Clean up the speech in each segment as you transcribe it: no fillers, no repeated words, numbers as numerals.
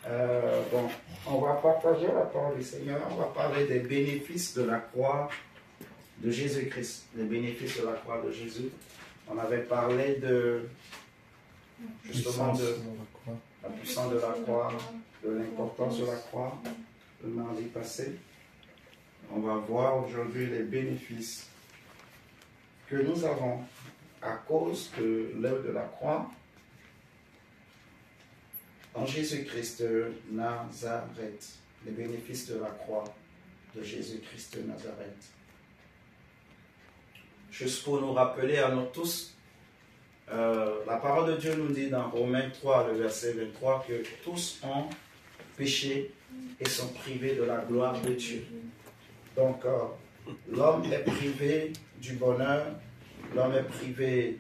Bon, on va partager la parole du Seigneur. On va parler des bénéfices de la croix de Jésus-Christ. Les bénéfices de la croix de Jésus. On avait parlé de justement de la puissance de la croix, de l'importance de la croix le mardi passé. On va voir aujourd'hui les bénéfices que nous avons à cause de l'œuvre de la croix en Jésus-Christ de Nazareth. Les bénéfices de la croix de Jésus-Christ de Nazareth. Juste pour nous rappeler à nous tous, la parole de Dieu nous dit dans Romains 3, le verset 23, que tous ont péché et sont privés de la gloire de Dieu. Donc, l'homme est privé du bonheur, l'homme est privé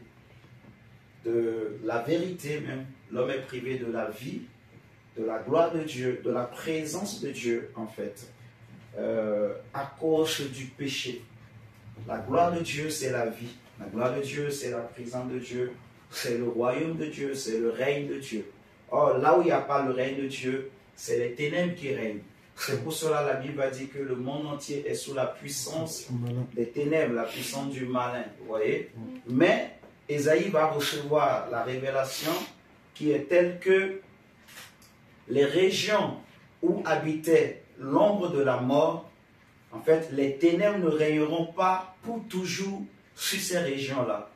de la vérité même, l'homme est privé de la vie, de la gloire de Dieu, de la présence de Dieu en fait, à cause du péché. La gloire de Dieu, c'est la vie. La gloire de Dieu, c'est la présence de Dieu, c'est le royaume de Dieu, c'est le règne de Dieu. Or, là où il n'y a pas le règne de Dieu, c'est les ténèbres qui règnent. C'est pour cela la Bible a dit que le monde entier est sous la puissance des ténèbres, la puissance du malin. Vous voyez? Mais Ésaïe va recevoir la révélation qui est telle que les régions où habitait l'ombre de la mort, en fait, les ténèbres ne régneront pas pour toujours sur ces régions-là.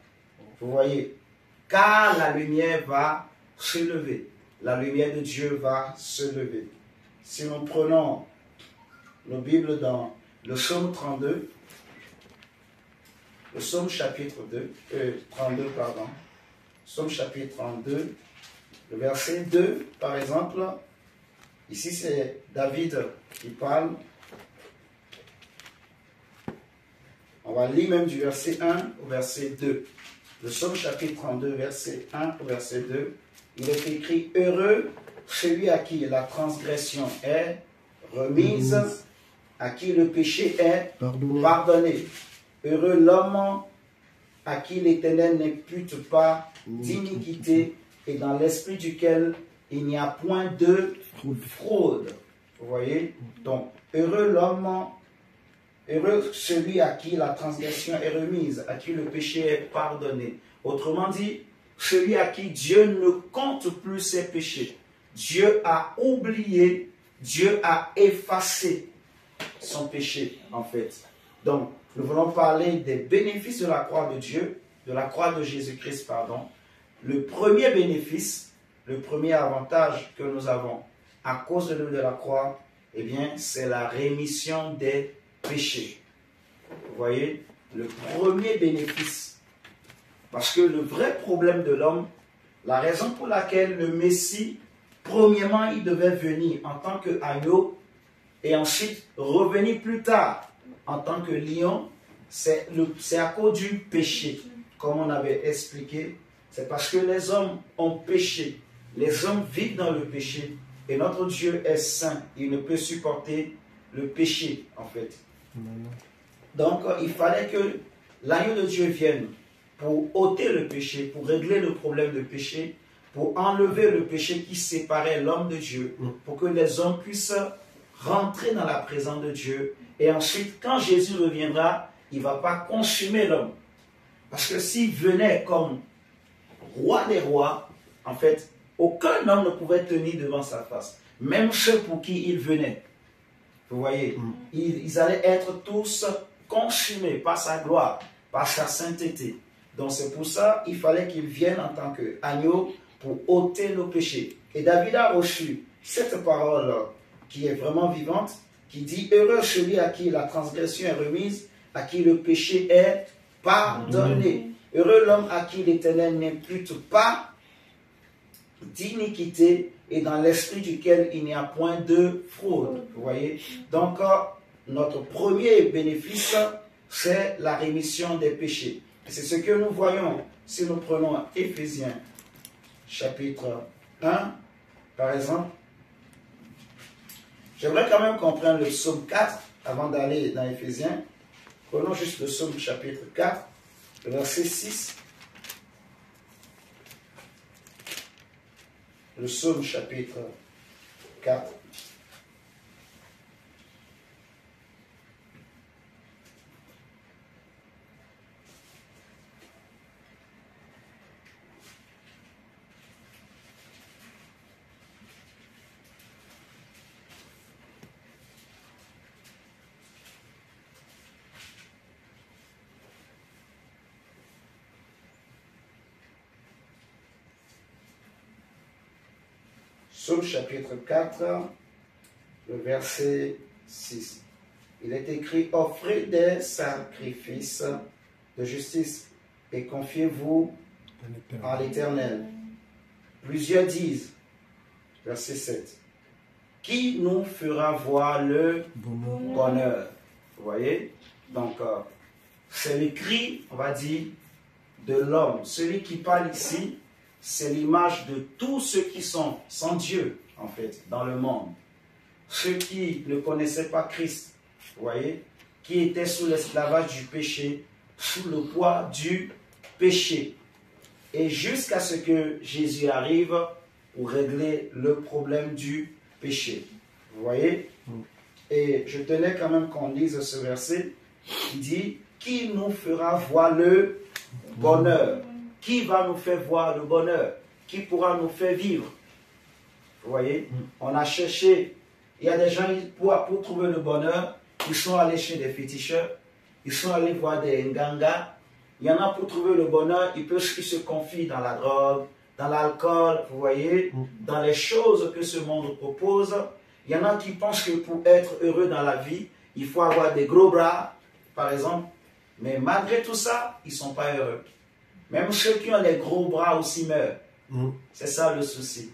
Vous voyez? Car la lumière va se lever. La lumière de Dieu va se lever. Si nous prenons nos Bibles dans le psaume 32, le psaume chapitre 32, pardon, psaume chapitre 32, le verset 2, par exemple, ici c'est David qui parle. On va lire même du verset 1 au verset 2. Le psaume chapitre 32, verset 1 au verset 2, il est écrit « Heureux celui à qui la transgression est remise, à qui le péché est pardonné. Heureux l'homme à qui l'Éternel n'impute pas d'iniquité et dans l'esprit duquel il n'y a point de fraude. » Vous voyez? Donc, heureux l'homme, heureux celui à qui la transgression est remise, à qui le péché est pardonné. Autrement dit, celui à qui Dieu ne compte plus ses péchés. Dieu a oublié, Dieu a effacé son péché, en fait. Donc, nous voulons parler des bénéfices de la croix de Dieu, de la croix de Jésus-Christ, pardon. Le premier bénéfice, le premier avantage que nous avons à cause de l'œuvre de la croix, eh bien, c'est la rémission des péchés. Vous voyez, le premier bénéfice. Parce que le vrai problème de l'homme, la raison pour laquelle le Messie, premièrement, il devait venir en tant qu'agneau et ensuite revenir plus tard en tant que lion, c'est à cause du péché. Comme on avait expliqué, c'est parce que les hommes ont péché. Les hommes vivent dans le péché et notre Dieu est saint. Il ne peut supporter le péché, en fait. Donc, il fallait que l'agneau de Dieu vienne pour ôter le péché, pour régler le problème de péché, pour enlever le péché qui séparait l'homme de Dieu, pour que les hommes puissent rentrer dans la présence de Dieu. Et ensuite, quand Jésus reviendra, il ne va pas consumer l'homme. Parce que s'il venait comme roi des rois, en fait, aucun homme ne pouvait tenir devant sa face. Même ceux pour qui il venait. Vous voyez, ils allaient être tous consumés par sa gloire, par sa sainteté. Donc c'est pour ça qu'il fallait qu'il vienne en tant qu'agneau pour ôter le péché. Et David a reçu cette parole qui est vraiment vivante, qui dit « Heureux celui à qui la transgression est remise, à qui le péché est pardonné. Heureux l'homme à qui l'Éternel n'impute pas d'iniquité et dans l'esprit duquel il n'y a point de fraude. » Vous voyez? Donc notre premier bénéfice, c'est la rémission des péchés. C'est ce que nous voyons si nous prenons Éphésiens chapitre 1, par exemple. J'aimerais quand même qu'on prenne le psaume 4 avant d'aller dans Éphésiens. Prenons juste le psaume chapitre 4, le verset 6. Le psaume chapitre 4. Psaume chapitre 4, le verset 6. Il est écrit: offrez des sacrifices de justice et confiez-vous en l'Éternel. Plusieurs disent, verset 7, qui nous fera voir le bonheur? Vous voyez? Donc, c'est le cri, on va dire, de l'homme. Celui qui parle ici, c'est l'image de tous ceux qui sont sans Dieu, en fait, dans le monde. Ceux qui ne connaissaient pas Christ, vous voyez, qui étaient sous l'esclavage du péché, sous le poids du péché. Et jusqu'à ce que Jésus arrive pour régler le problème du péché. Vous voyez? Et je tenais quand même qu'on lise ce verset qui dit: qui nous fera voir le bonheur? Qui va nous faire voir le bonheur? Qui pourra nous faire vivre? Vous voyez? On a cherché. Il y a des gens, pour trouver le bonheur, ils sont allés chez des féticheurs, ils sont allés voir des ngangas. Il y en a pour trouver le bonheur, ils se confient dans la drogue, dans l'alcool, vous voyez, dans les choses que ce monde propose. Il y en a qui pensent que pour être heureux dans la vie, il faut avoir des gros bras, par exemple. Mais malgré tout ça, ils ne sont pas heureux. Même ceux qui ont les gros bras aussi meurent. C'est ça le souci.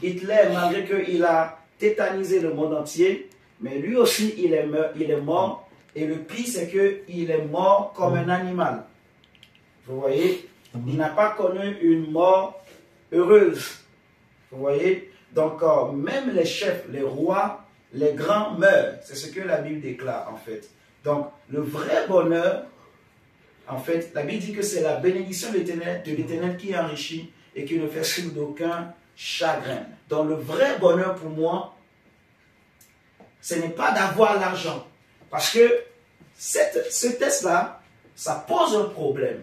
Hitler, malgré qu'il a tétanisé le monde entier, mais lui aussi, il est mort. Et le pire, c'est qu'il est mort comme un animal. Vous voyez? Il n'a pas connu une mort heureuse. Vous voyez? Donc, même les chefs, les rois, les grands meurent. C'est ce que la Bible déclare, en fait. Donc, le vrai bonheur, en fait, la Bible dit que c'est la bénédiction de l'Éternel qui enrichit et qui ne fait suivre d'aucun chagrin. Donc, le vrai bonheur pour moi, ce n'est pas d'avoir l'argent. Parce que ce test-là, ça pose un problème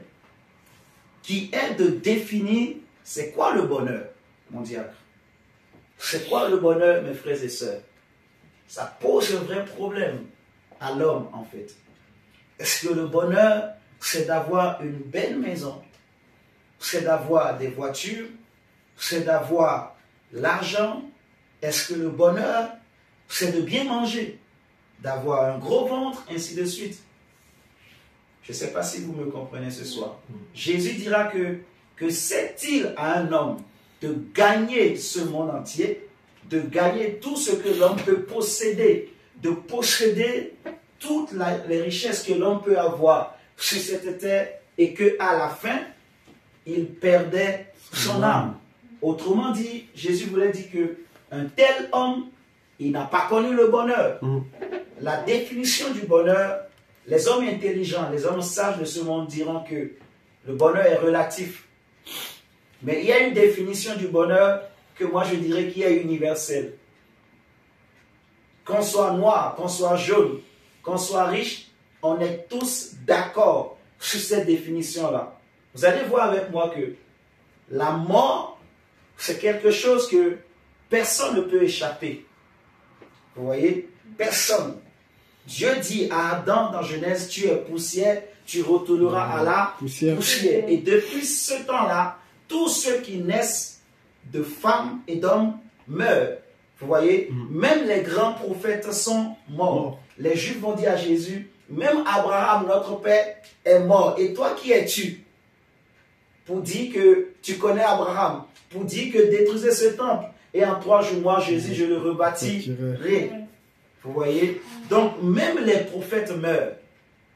qui est de définir c'est quoi le bonheur, mon diacre. C'est quoi le bonheur, mes frères et sœurs? Ça pose un vrai problème à l'homme, en fait. Est-ce que le bonheur, c'est d'avoir une belle maison? C'est d'avoir des voitures? C'est d'avoir l'argent? Est-ce que le bonheur, c'est de bien manger? D'avoir un gros ventre, ainsi de suite? Je ne sais pas si vous me comprenez ce soir. Jésus dira que c'est-il à un homme de gagner ce monde entier, de gagner tout ce que l'homme peut posséder, de posséder toutes les richesses que l'homme peut avoir sur cette terre et qu'à la fin, il perdait son âme. Autrement dit, Jésus voulait dire qu'un tel homme, il n'a pas connu le bonheur. La définition du bonheur, les hommes intelligents, les hommes sages de ce monde diront que le bonheur est relatif. Mais il y a une définition du bonheur que moi je dirais qui est universelle. Qu'on soit noir, qu'on soit jaune, qu'on soit riche, on est tous d'accord sur cette définition-là. Vous allez voir avec moi que la mort, c'est quelque chose que personne ne peut échapper. Vous voyez? Personne. Dieu dit à Adam dans Genèse, tu es poussière, tu retourneras à la poussière. Et depuis ce temps-là, tous ceux qui naissent de femmes et d'hommes meurent. Vous voyez? Même les grands prophètes sont morts. Les Juifs vont dire à Jésus, même Abraham, notre père, est mort. Et toi, qui es-tu? Pour dire que tu connais Abraham, pour dire que détruisez ce temple. Et en 3 jours, moi, Jésus, je le rebâtirai. Vous voyez? Donc, même les prophètes meurent.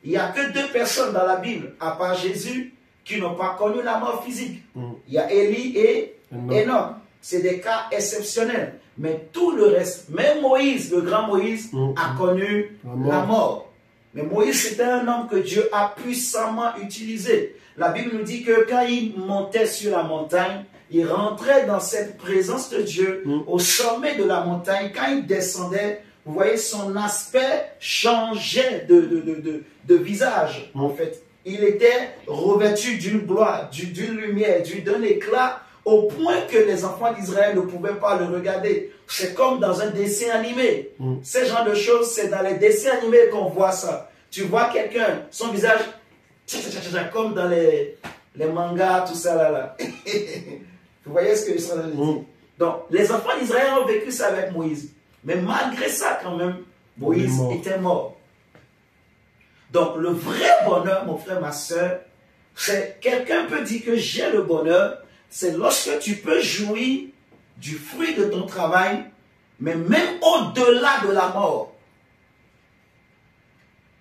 Il n'y a que 2 personnes dans la Bible, à part Jésus, qui n'ont pas connu la mort physique. Il y a Élie et Enoch. C'est des cas exceptionnels. Mais tout le reste, même Moïse, le grand Moïse, a connu la mort. Mais Moïse, c'était un homme que Dieu a puissamment utilisé. La Bible nous dit que quand il montait sur la montagne, il rentrait dans cette présence de Dieu au sommet de la montagne. Quand il descendait, vous voyez, son aspect changeait de visage, en fait. Il était revêtu d'une gloire, d'une lumière, d'un éclat, au point que les enfants d'Israël ne pouvaient pas le regarder. C'est comme dans un dessin animé. Ce genre de choses, c'est dans les dessins animés qu'on voit ça. Tu vois quelqu'un, son visage, comme dans les mangas, tout ça là. Vous voyez ce que je suis en train de dire? Donc, les enfants d'Israël ont vécu ça avec Moïse. Mais malgré ça, quand même, Moïse était mort. Donc, le vrai bonheur, mon frère, ma soeur, c'est quelqu'un peut dire que j'ai le bonheur, c'est lorsque tu peux jouir du fruit de ton travail, mais même au-delà de la mort.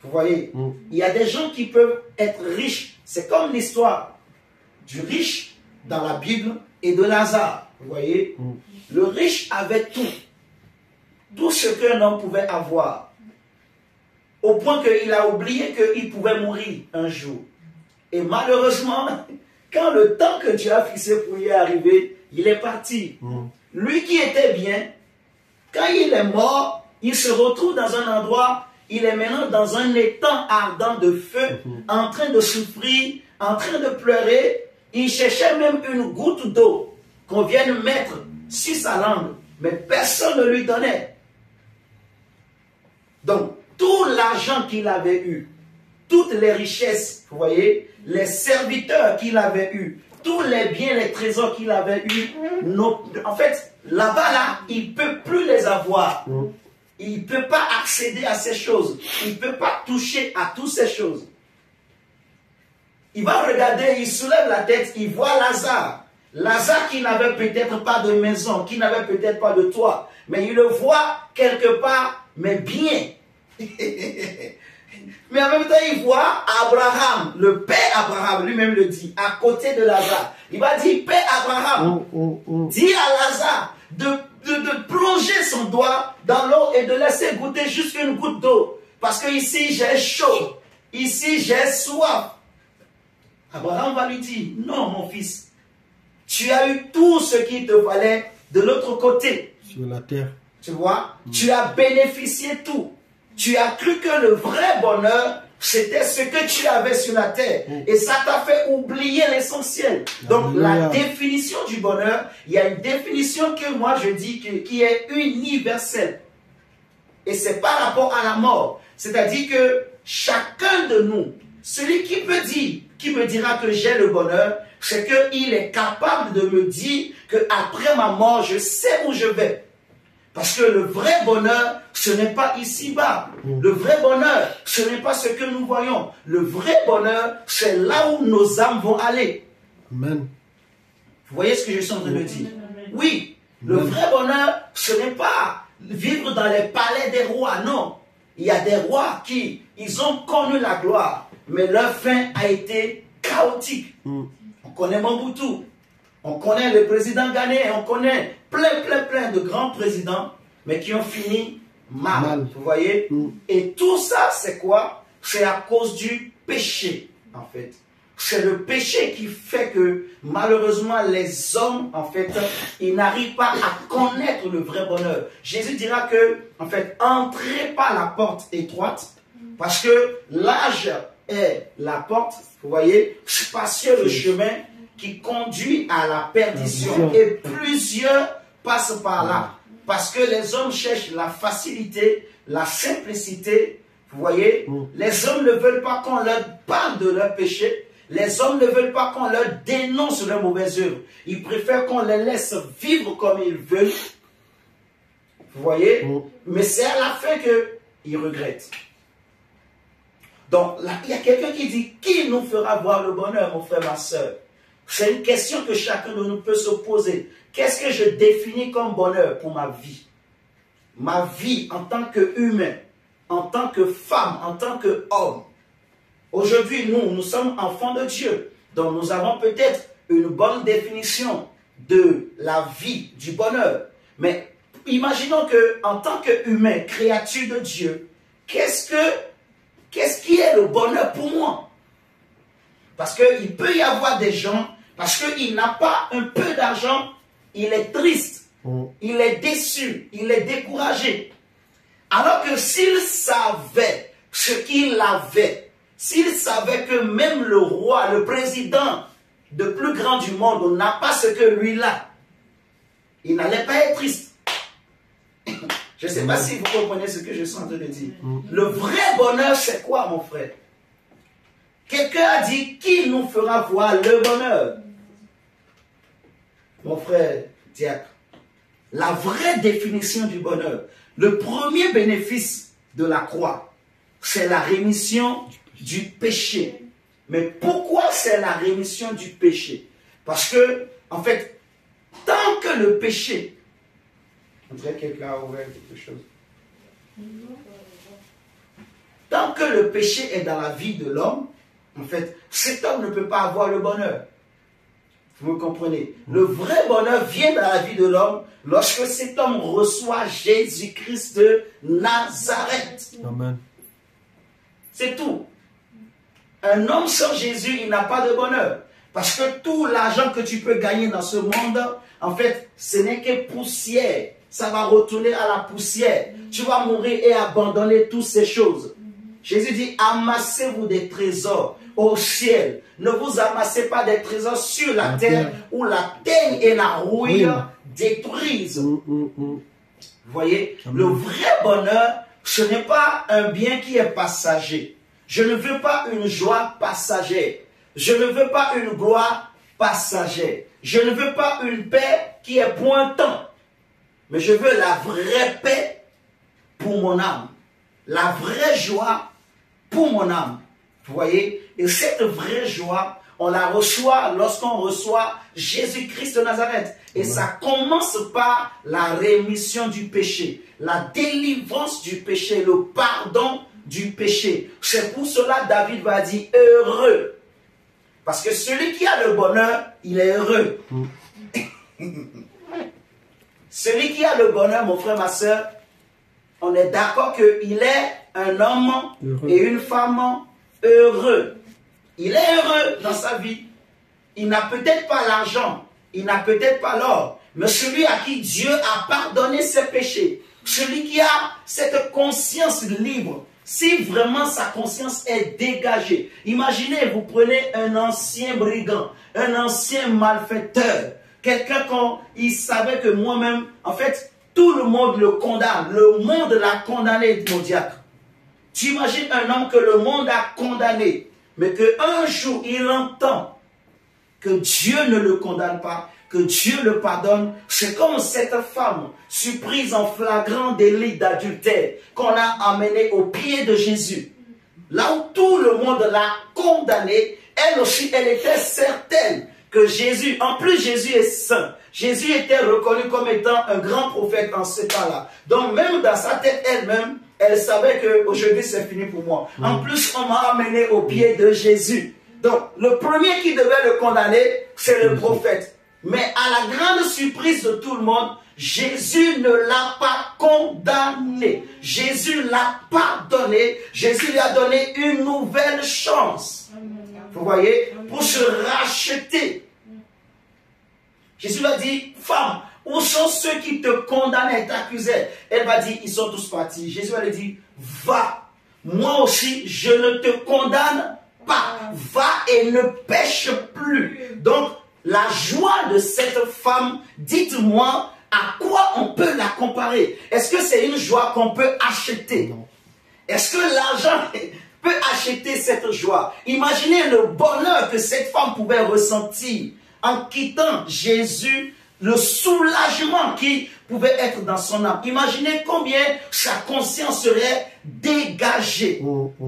Vous voyez, il y a des gens qui peuvent être riches. C'est comme l'histoire du riche dans la Bible et de Lazare. Vous voyez, le riche avait tout ce qu'un homme pouvait avoir. Au point qu'il a oublié qu'il pouvait mourir un jour. Et malheureusement, quand le temps que Dieu a fixé pour y arriver, il est parti. Lui qui était bien, quand il est mort, il se retrouve dans un endroit, il est maintenant dans un étang ardent de feu, en train de souffrir, en train de pleurer. Il cherchait même une goutte d'eau qu'on vienne mettre sur sa langue, mais personne ne lui donnait. Donc, tout l'argent qu'il avait eu, toutes les richesses, vous voyez, les serviteurs qu'il avait eu, tous les biens, les trésors qu'il avait eu, en fait, là-bas, là, il ne peut plus les avoir. Il ne peut pas accéder à ces choses. Il ne peut pas toucher à toutes ces choses. Il va regarder, il soulève la tête, il voit Lazare. Lazare qui n'avait peut-être pas de maison, qui n'avait peut-être pas de toit, mais il le voit quelque part, mais bien. Mais en même temps, il voit Abraham, le père Abraham, lui-même le dit, à côté de Lazare. Il va dire, père Abraham, dis à Lazare de plonger son doigt dans l'eau et de laisser goûter juste une goutte d'eau. Parce que ici, j'ai chaud. Ici, j'ai soif. Abraham va lui dire, non, mon fils, tu as eu tout ce qu'il te fallait de l'autre côté. Sur la terre. Tu vois, tu as bénéficié tout. Tu as cru que le vrai bonheur, c'était ce que tu avais sur la terre. Et ça t'a fait oublier l'essentiel. Donc, la définition du bonheur, il y a une définition que moi je dis qui est universelle. Et c'est par rapport à la mort. C'est-à-dire que chacun de nous, celui qui peut dire, qui me dira que j'ai le bonheur, c'est qu'il est capable de me dire qu'après ma mort, je sais où je vais. Parce que le vrai bonheur, ce n'est pas ici-bas. Le vrai bonheur, ce n'est pas ce que nous voyons. Le vrai bonheur, c'est là où nos âmes vont aller. Amen. Vous voyez ce que je suis en train de dire? Oui, le vrai bonheur, ce n'est pas vivre dans les palais des rois, non. Il y a des rois qui, ils ont connu la gloire, mais leur fin a été chaotique. On connaît Mobutu, on connaît le président ghanéen, on connaît plein de grands présidents, mais qui ont fini mal. Vous voyez? Et tout ça, c'est quoi? C'est à cause du péché, en fait. C'est le péché qui fait que, malheureusement, les hommes, en fait, ils n'arrivent pas à connaître le vrai bonheur. Jésus dira que, en fait, entrez par la porte étroite, parce que l'âge est la porte, vous voyez, spacieux le chemin qui conduit à la perdition. Et plusieurs passent par là. Parce que les hommes cherchent la facilité, la simplicité. Vous voyez, les hommes ne veulent pas qu'on leur parle de leur péché. Les hommes ne veulent pas qu'on leur dénonce leurs mauvaises œuvres. Ils préfèrent qu'on les laisse vivre comme ils veulent. Vous voyez, mais c'est à la fin qu'ils regrettent. Donc, là, il y a quelqu'un qui dit, qui nous fera voir le bonheur, mon frère, ma soeur? C'est une question que chacun de nous peut se poser. Qu'est-ce que je définis comme bonheur pour ma vie? Ma vie en tant qu'humain, en tant que femme, en tant qu'homme. Aujourd'hui, nous sommes enfants de Dieu. Donc, nous avons peut-être une bonne définition de la vie, du bonheur. Mais imaginons qu'en tant qu'humain, créature de Dieu, qu'est-ce qui est le bonheur pour moi? Parce qu'il peut y avoir des gens, Parce qu'il n'a pas un peu d'argent, il est triste, il est déçu, il est découragé. Alors que s'il savait ce qu'il avait, s'il savait que même le roi, le président le plus grand du monde n'a pas ce que lui a, il n'allait pas être triste. Je ne sais pas si vous comprenez ce que je suis en train de dire. Le vrai bonheur, c'est quoi, mon frère? Quelqu'un a dit, qui nous fera voir le bonheur? Mon frère diacre, la vraie définition du bonheur, le premier bénéfice de la croix, c'est la rémission du péché. Mais pourquoi c'est la rémission du péché? Parce que, en fait, tant que le péché... On dirait que quelqu'un a ouvert quelque chose. Tant que le péché est dans la vie de l'homme, en fait, cet homme ne peut pas avoir le bonheur. Vous me comprenez? Le vrai bonheur vient dans la vie de l'homme lorsque cet homme reçoit Jésus-Christ de Nazareth. Amen. C'est tout. Un homme sans Jésus, il n'a pas de bonheur. Parce que tout l'argent que tu peux gagner dans ce monde, en fait, ce n'est que poussière. Ça va retourner à la poussière. Tu vas mourir et abandonner toutes ces choses. Jésus dit, amassez-vous des trésors au ciel. Ne vous amassez pas des trésors sur la terre où la terre et la rouille détruisent. Vous voyez, le vrai bonheur, ce n'est pas un bien qui est passager. Je ne veux pas une joie passagère. Je ne veux pas une gloire passagère. Je ne veux pas une paix qui est pointant. Mais je veux la vraie paix pour mon âme. La vraie joie pour mon âme. Vous voyez? Et cette vraie joie, on la reçoit lorsqu'on reçoit Jésus-Christ de Nazareth. Et ça commence par la rémission du péché, la délivrance du péché, le pardon du péché. C'est pour cela David va dire heureux. Parce que celui qui a le bonheur, il est heureux. Celui qui a le bonheur, mon frère, ma soeur, on est d'accord qu'il est un homme et une femme heureux. Il est heureux dans sa vie. Il n'a peut-être pas l'argent, il n'a peut-être pas l'or, mais celui à qui Dieu a pardonné ses péchés, celui qui a cette conscience libre, si vraiment sa conscience est dégagée. Imaginez, vous prenez un ancien brigand, un ancien malfaiteur, quelqu'un il savait que moi-même, en fait, tout le monde le condamne. Le monde l'a condamné, mon diacre. Tu imagines un homme que le monde a condamné, mais qu'un jour il entend que Dieu ne le condamne pas, que Dieu le pardonne. C'est comme cette femme surprise en flagrant délit d'adultère qu'on a amenée au pied de Jésus. Là où tout le monde l'a condamnée, elle aussi, elle était certaine que Jésus, en plus Jésus est saint. Jésus était reconnu comme étant un grand prophète en ce temps-là. Donc même dans sa tête elle-même, elle savait qu'aujourd'hui c'est fini pour moi. En plus, on m'a amené au pied de Jésus. Donc le premier qui devait le condamner, c'est le prophète. Mais à la grande surprise de tout le monde, Jésus ne l'a pas condamné. Jésus l'a pardonné. Jésus lui a donné une nouvelle chance. Vous voyez, pour se racheter. Jésus lui a dit, femme, où sont ceux qui te condamnaient et t'accusaient? Elle va dire, ils sont tous partis. Jésus lui a dit, va, moi aussi, je ne te condamne pas. Va et ne pêche plus. Donc, la joie de cette femme, dites-moi, à quoi on peut la comparer? Est-ce que c'est une joie qu'on peut acheter? Est-ce que l'argent peut acheter cette joie? Imaginez le bonheur que cette femme pouvait ressentir en quittant Jésus, le soulagement qui pouvait être dans son âme. Imaginez combien sa conscience serait dégagée.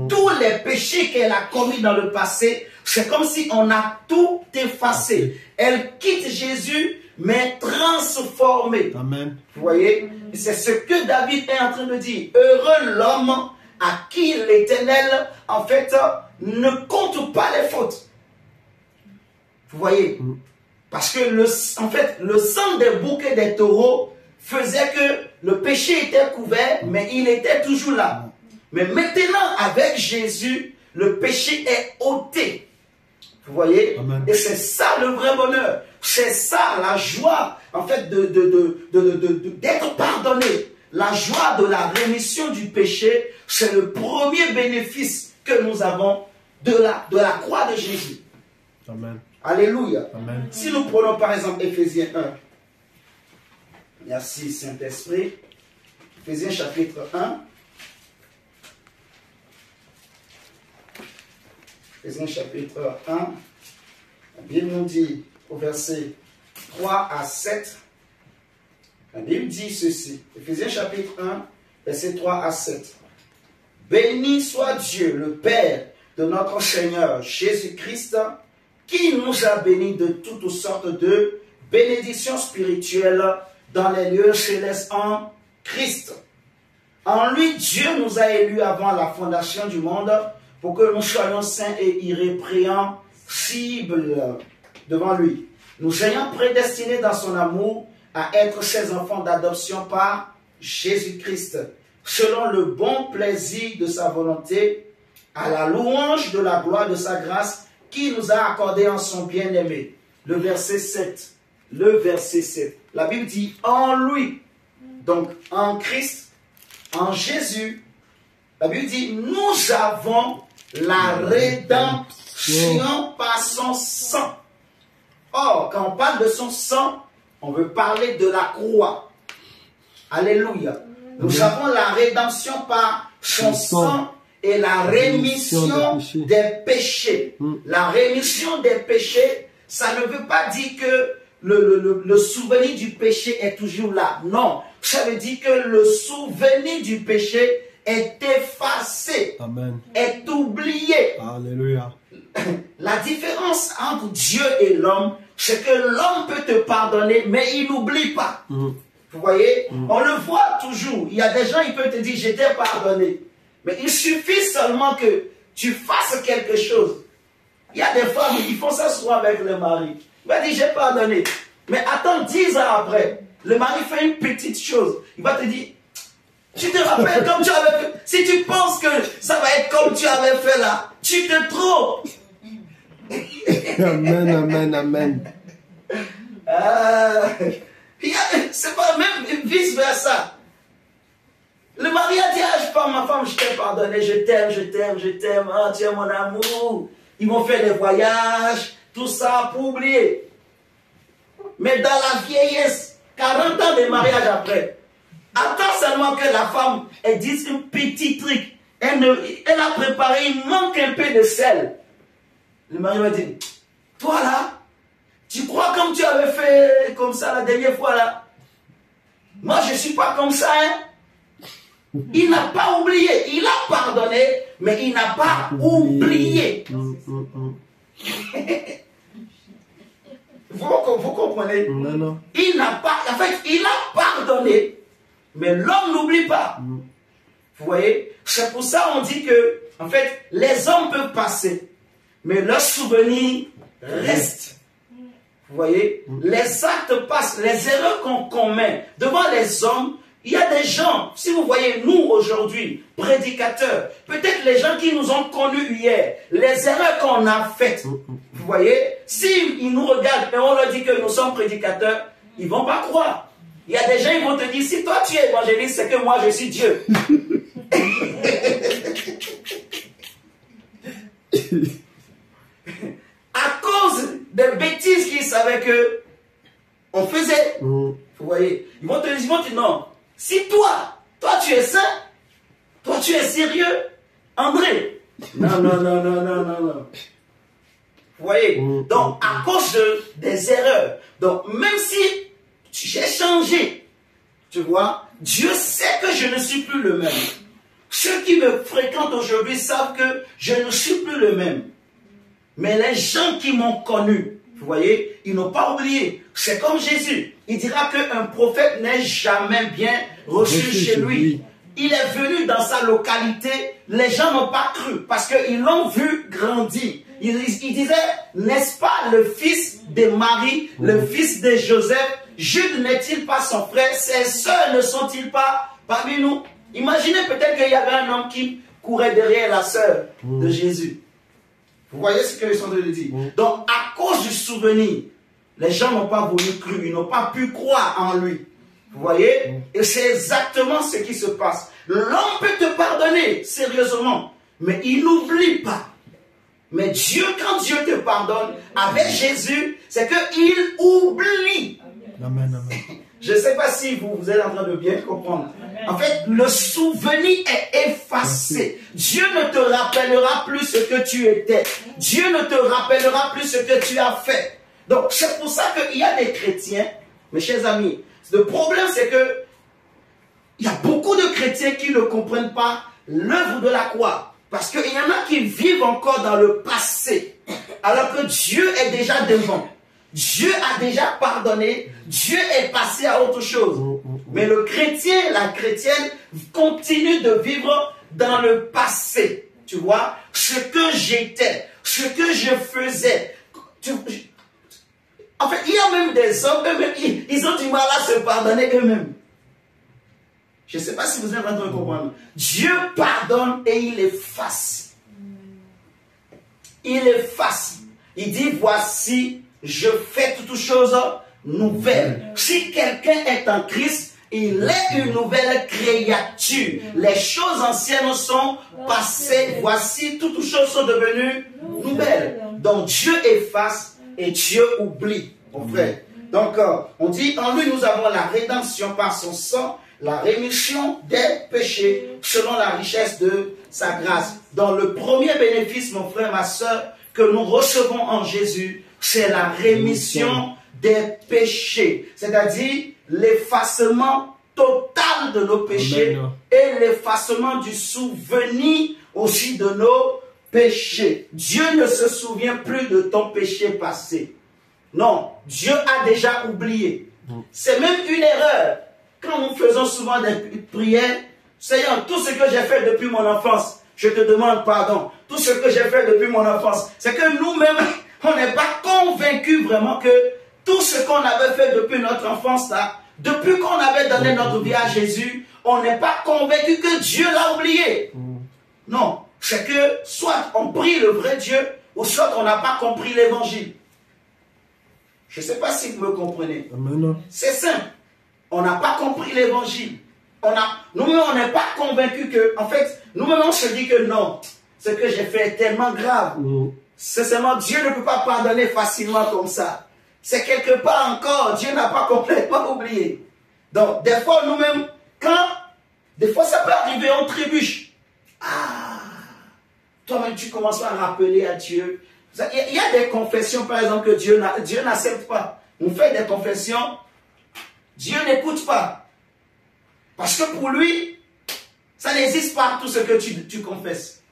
Tous les péchés qu'elle a commis dans le passé, c'est comme si on a tout effacé. Elle quitte Jésus, mais transformée. Amen. Vous voyez? C'est ce que David est en train de dire. Heureux l'homme à qui l'Éternel, en fait, ne compte pas les fautes. Vous voyez? Parce que, en fait, le sang des boucs et des taureaux faisait que le péché était couvert, mais il était toujours là. Mais maintenant, avec Jésus, le péché est ôté. Vous voyez? Amen. Et c'est ça le vrai bonheur. C'est ça la joie, en fait, d'être pardonné. La joie de la rémission du péché, c'est le premier bénéfice que nous avons de la croix de Jésus. Amen. Alléluia. Amen. Si nous prenons par exemple Éphésiens 1, merci Saint-Esprit, Éphésiens chapitre 1, Éphésiens chapitre 1, la Bible nous dit au verset 3 à 7, la Bible dit ceci, Éphésiens chapitre 1, verset 3 à 7. Béni soit Dieu, le Père de notre Seigneur Jésus-Christ, qui nous a bénis de toutes sortes de bénédictions spirituelles dans les lieux célestes en Christ. En lui, Dieu nous a élus avant la fondation du monde pour que nous soyons saints et irrépréhensibles devant lui, nous ayant prédestinés dans son amour à être ses enfants d'adoption par Jésus-Christ, selon le bon plaisir de sa volonté, à la louange de la gloire de sa grâce, qui nous a accordé en son bien-aimé. Le verset 7. Le verset 7. La Bible dit en lui. Donc en Christ, en Jésus. La Bible dit nous avons la rédemption par son sang. Or, quand on parle de son sang, on veut parler de la croix. Alléluia. Nous avons la rédemption par son sang et la rémission des péchés. La rémission des péchés, ça ne veut pas dire que le souvenir du péché est toujours là. Non, ça veut dire que le souvenir du péché est effacé, Amen. est oublié. Alléluia. La différence entre Dieu et l'homme, c'est que l'homme peut te pardonner, mais il n'oublie pas. Vous voyez, on le voit toujours. Il y a des gens, ils peuvent te dire, je t'ai pardonné. Mais il suffit seulement que tu fasses quelque chose. Il y a des femmes qui font ça souvent avec le mari. Il va dire, j'ai pardonné. Mais attends, 10 ans après, le mari fait une petite chose. Il va te dire, tu te rappelles comme tu avais fait. Si tu penses que ça va être comme tu avais fait là, tu te trompes. Amen, amen, amen. C'est pas même vice versa. Le mari a dit, ah, je parle ma femme, je t'ai pardonné, je t'aime, ah, tu es mon amour. Ils vont faire des voyages, tout ça pour oublier. Mais dans la vieillesse, 40 ans de mariage après, attends seulement que la femme, elle dise un petit truc. Elle a préparé, il manque un peu de sel. Le mari va dire, toi là, tu crois comme tu avais fait comme ça la dernière fois là? Moi je ne suis pas comme ça, hein? Il n'a pas oublié, il a pardonné, mais il n'a pas oublié. Vous comprenez? Non. Il n'a pas, en fait, il a pardonné, mais l'homme n'oublie pas. Vous voyez? C'est pour ça on dit que, en fait, les hommes peuvent passer, mais leur souvenir reste. Vous voyez? Les actes passent, les erreurs qu'on commet devant les hommes. Il y a des gens, si vous voyez nous aujourd'hui, prédicateurs, peut-être les gens qui nous ont connus hier, les erreurs qu'on a faites, vous voyez, s'ils nous regardent et on leur dit que nous sommes prédicateurs, ils ne vont pas croire. Il y a des gens qui vont te dire, si toi tu es évangéliste, c'est que moi je suis Dieu. À cause des bêtises qu'ils savaient que on faisait. Vous voyez, ils vont te dire non. Si toi tu es saint, toi tu es sérieux, André. Non. Vous voyez, donc à cause des erreurs, donc même si j'ai changé, tu vois, Dieu sait que je ne suis plus le même. Ceux qui me fréquentent aujourd'hui savent que je ne suis plus le même. Mais les gens qui m'ont connu, vous voyez, ils n'ont pas oublié. C'est comme Jésus. Il dira qu'un prophète n'est jamais bien reçu chez lui. Il est venu dans sa localité, les gens n'ont pas cru parce qu'ils l'ont vu grandir. Il disait, n'est-ce pas le fils de Marie, le fils de Joseph? Jude n'est-il pas son frère? Ses sœurs ne sont-ils pas parmi nous? Imaginez peut-être qu'il y avait un homme qui courait derrière la sœur de Jésus. Vous Vous voyez ce que je suis en train de dire? Donc, à cause du souvenir, les gens n'ont pas voulu croire, ils n'ont pas pu croire en lui. Vous voyez? Et c'est exactement ce qui se passe. L'homme peut te pardonner, sérieusement, mais il n'oublie pas. Mais Dieu, quand Dieu te pardonne, avec Jésus, c'est qu'il oublie. Amen, amen. Je ne sais pas si vous êtes en train de bien comprendre. En fait, le souvenir est effacé. Dieu ne te rappellera plus ce que tu étais. Dieu ne te rappellera plus ce que tu as fait. Donc, c'est pour ça qu'il y a des chrétiens, mes chers amis. Le problème, c'est que il y a beaucoup de chrétiens qui ne comprennent pas l'œuvre de la croix. Parce qu'il y en a qui vivent encore dans le passé. Alors que Dieu est déjà devant. Dieu a déjà pardonné. Dieu est passé à autre chose. Mais le chrétien, la chrétienne, continue de vivre dans le passé. Tu vois, ce que j'étais, ce que je faisais. En fait, il y a même des hommes, eux-mêmes, ils ont du mal à se pardonner eux-mêmes. Je ne sais pas si vous êtes en train de comprendre. Dieu pardonne et il efface. Il efface. Il dit, voici, je fais toutes choses nouvelles. Si quelqu'un est en Christ, il est une nouvelle créature. Les choses anciennes sont passées. Voici, toutes choses sont devenues nouvelles. Donc Dieu efface et Dieu oublie, mon frère. Donc, on dit, en lui, nous avons la rédemption par son sang, la rémission des péchés selon la richesse de sa grâce. Dans le premier bénéfice, mon frère, ma soeur, que nous recevons en Jésus, c'est la rémission des péchés. C'est-à-dire l'effacement total de nos péchés et l'effacement du souvenir aussi de nos péchés. Dieu ne se souvient plus de ton péché passé. Non, Dieu a déjà oublié. C'est même une erreur. Quand nous faisons souvent des prières, Seigneur, tout ce que j'ai fait depuis mon enfance, je te demande pardon. Tout ce que j'ai fait depuis mon enfance, c'est que nous-mêmes, on n'est pas convaincus vraiment que tout ce qu'on avait fait depuis notre enfance, là, depuis qu'on avait donné notre vie à Jésus, on n'est pas convaincu que Dieu l'a oublié. Non, c'est que soit on prie le vrai Dieu, ou soit on n'a pas compris l'évangile. Je ne sais pas si vous me comprenez. C'est simple. On n'a pas compris l'évangile. Nous-mêmes, on n'est pas convaincus que, en fait, nous-mêmes, on se dit que non, ce que j'ai fait est tellement grave. C'est seulement Dieu ne peut pas pardonner facilement comme ça. C'est quelque part encore, Dieu n'a pas complètement oublié. Donc, des fois, nous-mêmes, des fois, ça peut arriver, on trébuche. Toi-même, tu commences à rappeler à Dieu. Il y a des confessions, par exemple, que Dieu n'accepte pas. On fait des confessions, Dieu n'écoute pas. Parce que pour lui, ça n'existe pas tout ce que tu confesses.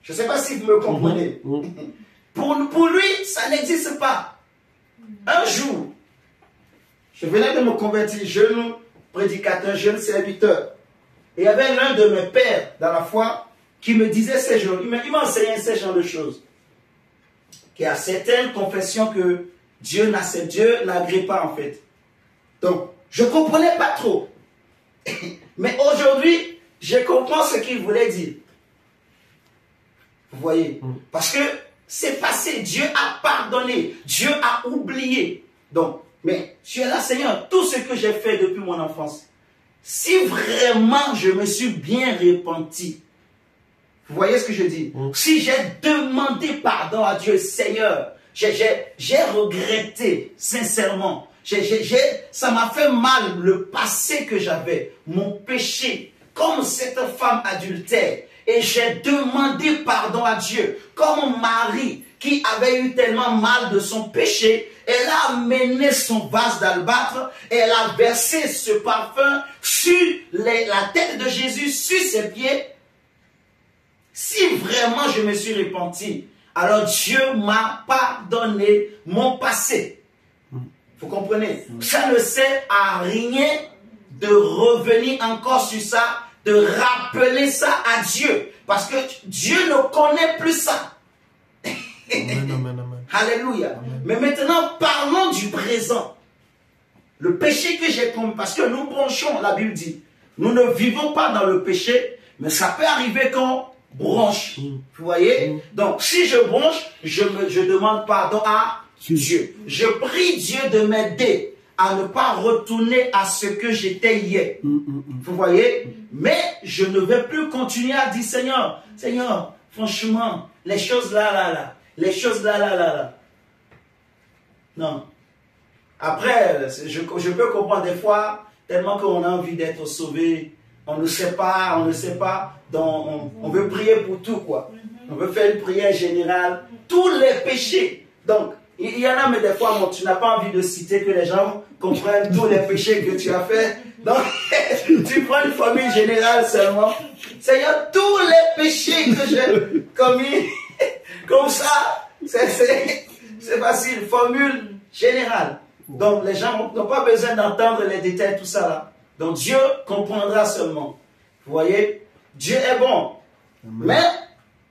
Je ne sais pas si vous me comprenez. Pour lui, ça n'existe pas. Un jour, je venais de me convertir, jeune prédicateur, jeune serviteur. Et il y avait l'un de mes pères dans la foi qui me disait ces choses. Il m'a enseigné ces genres de choses. Qu'il y a certaines confessions que Dieu n'agrée pas en fait. Donc, je ne comprenais pas trop. Mais aujourd'hui, je comprends ce qu'il voulait dire. Vous voyez? Parce que c'est passé. Dieu a pardonné. Dieu a oublié. Donc, mais tu es là, Seigneur, tout ce que j'ai fait depuis mon enfance. Si vraiment je me suis bien repenti, vous voyez ce que je dis? Si j'ai demandé pardon à Dieu, Seigneur, j'ai regretté, sincèrement. Ça m'a fait mal le passé que j'avais, mon péché, comme cette femme adultère. Et j'ai demandé pardon à Dieu, comme Marie qui avait eu tellement mal de son péché. Elle a amené son vase d'albâtre et elle a versé ce parfum sur la tête de Jésus, sur ses pieds. Si vraiment je me suis repenti, alors Dieu m'a pardonné mon passé. Vous comprenez? Ça ne sert à rien de revenir encore sur ça, de rappeler ça à Dieu. Parce que Dieu ne connaît plus ça. Amen, amen, amen. Alléluia. Amen. Mais maintenant, parlons du présent. Le péché que j'ai commis, parce que nous bronchons, la Bible dit, nous ne vivons pas dans le péché, mais ça peut arriver qu'on bronche. Vous voyez? Donc, si je bronche, je demande pardon à Dieu. Je prie Dieu de m'aider à ne pas retourner à ce que j'étais hier. Vous voyez? Mais je ne vais plus continuer à dire, Seigneur, Seigneur, franchement, les choses là, les choses là. Non. Après, je peux comprendre des fois, tellement qu'on a envie d'être sauvé, on ne sait pas, donc on veut prier pour tout, quoi. On veut faire une prière générale, tous les péchés. Donc, il y en a, mais des fois, bon, tu n'as pas envie de citer que les gens comprennent tous les péchés que tu as fait. Donc, tu prends une formule générale seulement. Seigneur, tous les péchés que j'ai commis, comme ça, c'est facile, formule générale. Donc, les gens n'ont pas besoin d'entendre les détails, tout ça là. Donc, Dieu comprendra seulement. Vous voyez, Dieu est bon. Amen. Mais,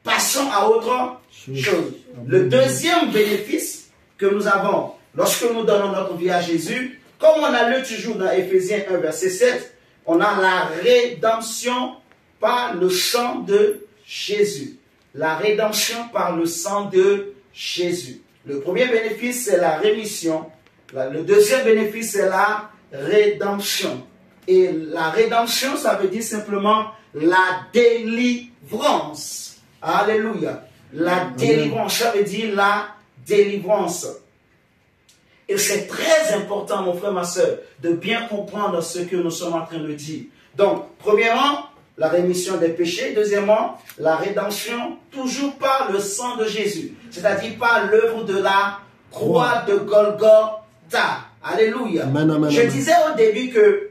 passons à autre chose. Le deuxième bénéfice que nous avons lorsque nous donnons notre vie à Jésus, comme on a lu toujours dans Éphésiens 1, verset 7, on a la rédemption par le sang de Jésus. La rédemption par le sang de Jésus. Le premier bénéfice, c'est la rémission. Le deuxième bénéfice, c'est la rédemption. Et la rédemption, ça veut dire simplement la délivrance. Alléluia. La délivrance, ça veut dire la délivrance. Et c'est très important, mon frère, ma soeur, de bien comprendre ce que nous sommes en train de dire. Donc, premièrement, la rémission des péchés. Deuxièmement, la rédemption, toujours par le sang de Jésus. C'est-à-dire par l'œuvre de la croix de Golgotha. Alléluia. Amen, amen, je disais au début que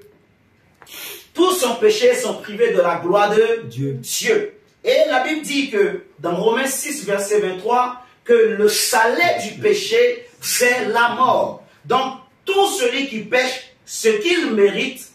tous sont péchés, sont privés de la gloire de Dieu. Et la Bible dit que dans Romains 6, verset 23, que le salaire du péché, c'est la mort. Donc, tout celui qui pêche, ce qu'il mérite,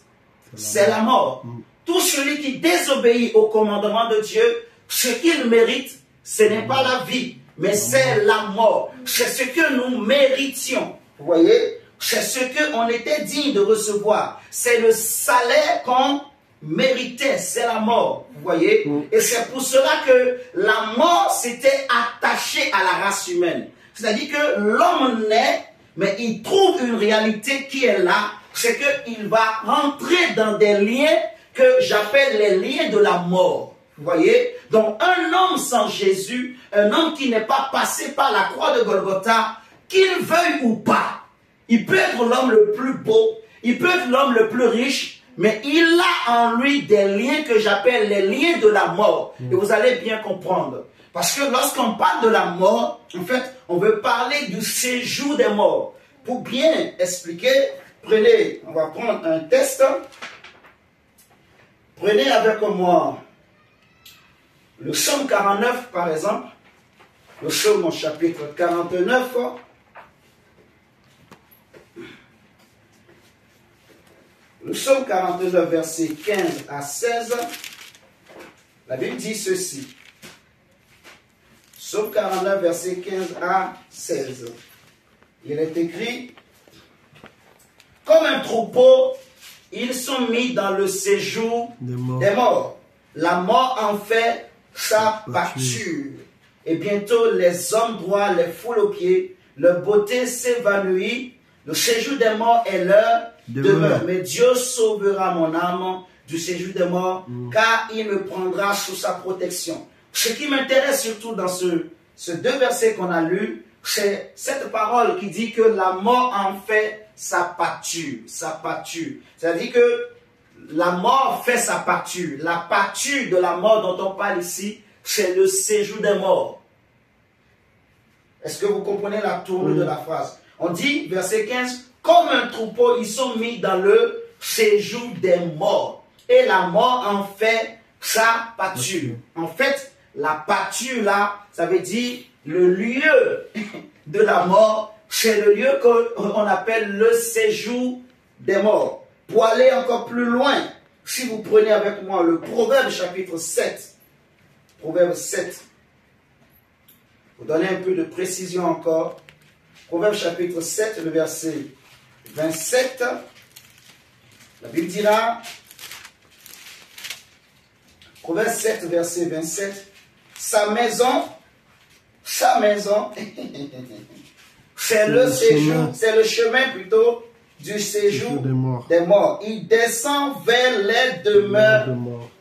c'est la mort. Tout celui qui désobéit au commandement de Dieu, ce qu'il mérite, ce n'est pas la vie, mais c'est la mort. C'est ce que nous méritions. Vous voyez? C'est ce qu'on était digne de recevoir. C'est le salaire qu'on méritait, c'est la mort. Vous voyez? Et c'est pour cela que la mort s'était attachée à la race humaine. C'est-à-dire que l'homme naît, mais il trouve une réalité qui est là. C'est qu'il va rentrer dans des liens que j'appelle les liens de la mort. Vous voyez? Donc un homme sans Jésus, un homme qui n'est pas passé par la croix de Golgotha, qu'il veuille ou pas, il peut être l'homme le plus beau, il peut être l'homme le plus riche, mais il a en lui des liens que j'appelle les liens de la mort. Et vous allez bien comprendre. Parce que lorsqu'on parle de la mort, en fait, on veut parler du séjour des morts. Pour bien expliquer, on va prendre un texte. Prenez avec moi le psaume 49, par exemple. Le psaume chapitre 49. Le psaume 49, versets 15 à 16. La Bible dit ceci. Psaume 49, versets 15 à 16. Il est écrit: comme un troupeau, ils sont mis dans le séjour des morts. La mort en fait sa pâture. Et bientôt les hommes droits les foulent aux pieds. Leur beauté s'évanouit. Le séjour des morts est leur demeure. Mais Dieu sauvera mon âme du séjour des morts, car il me prendra sous sa protection. Ce qui m'intéresse surtout dans ce deux versets qu'on a lus, c'est cette parole qui dit que la mort en fait sa pâture. Sa pâture. C'est-à-dire que la mort fait sa pâture. La pâture de la mort dont on parle ici, c'est le séjour des morts. Est-ce que vous comprenez la tournure de la phrase? On dit, verset 15, comme un troupeau, ils sont mis dans le séjour des morts. Et la mort en fait sa pâture. En fait, la pâture là, ça veut dire le lieu de la mort, c'est le lieu qu'on appelle le séjour des morts. Pour aller encore plus loin, si vous prenez avec moi le Proverbe chapitre 7, Proverbe 7, pour donner un peu de précision encore, Proverbe chapitre 7, le verset 27, la Bible dira, Proverbe 7, verset 27, sa maison, c'est le séjour, c'est le chemin plutôt du séjour des morts. Il descend vers les demeures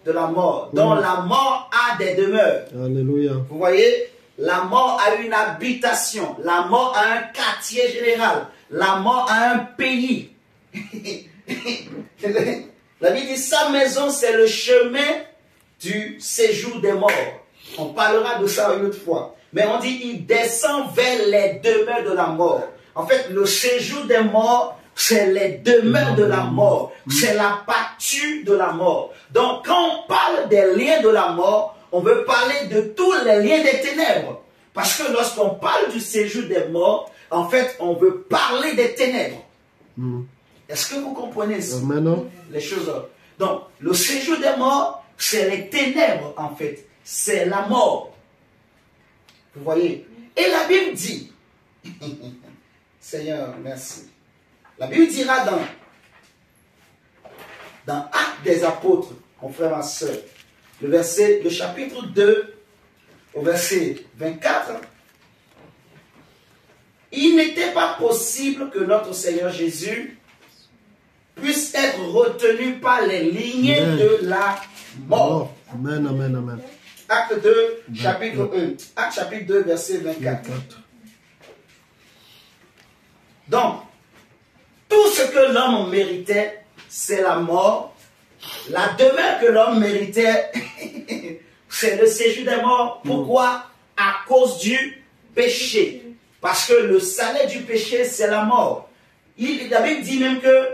de la mort. Donc la mort a des demeures. Alléluia. Vous voyez, la mort a une habitation. La mort a un quartier général. La mort a un pays. La Bible dit, sa maison, c'est le chemin du séjour des morts. On parlera de ça une autre fois. Mais on dit, il descend vers les demeures de la mort. En fait, le séjour des morts, c'est les demeures de la mort. C'est la pâture de la mort. Donc, quand on parle des liens de la mort, on veut parler de tous les liens des ténèbres. Parce que lorsqu'on parle du séjour des morts, en fait, on veut parler des ténèbres. Est-ce que vous comprenez les choses? Donc, le séjour des morts, c'est les ténèbres, en fait. C'est la mort. Vous voyez? Et la Bible dit, Seigneur, merci. La Bible dira dans Actes des Apôtres, mon frère, ma soeur, le chapitre 2, au verset 24, il n'était pas possible que notre Seigneur Jésus puisse être retenu par les lignées de la mort. Amen, amen, amen. Acte 2, chapitre 1. Acte chapitre 2, verset 24. Donc, tout ce que l'homme méritait, c'est la mort. La demeure que l'homme méritait, c'est le séjour des morts. Pourquoi? À cause du péché. Parce que le salaire du péché, c'est la mort. La Bible dit même que,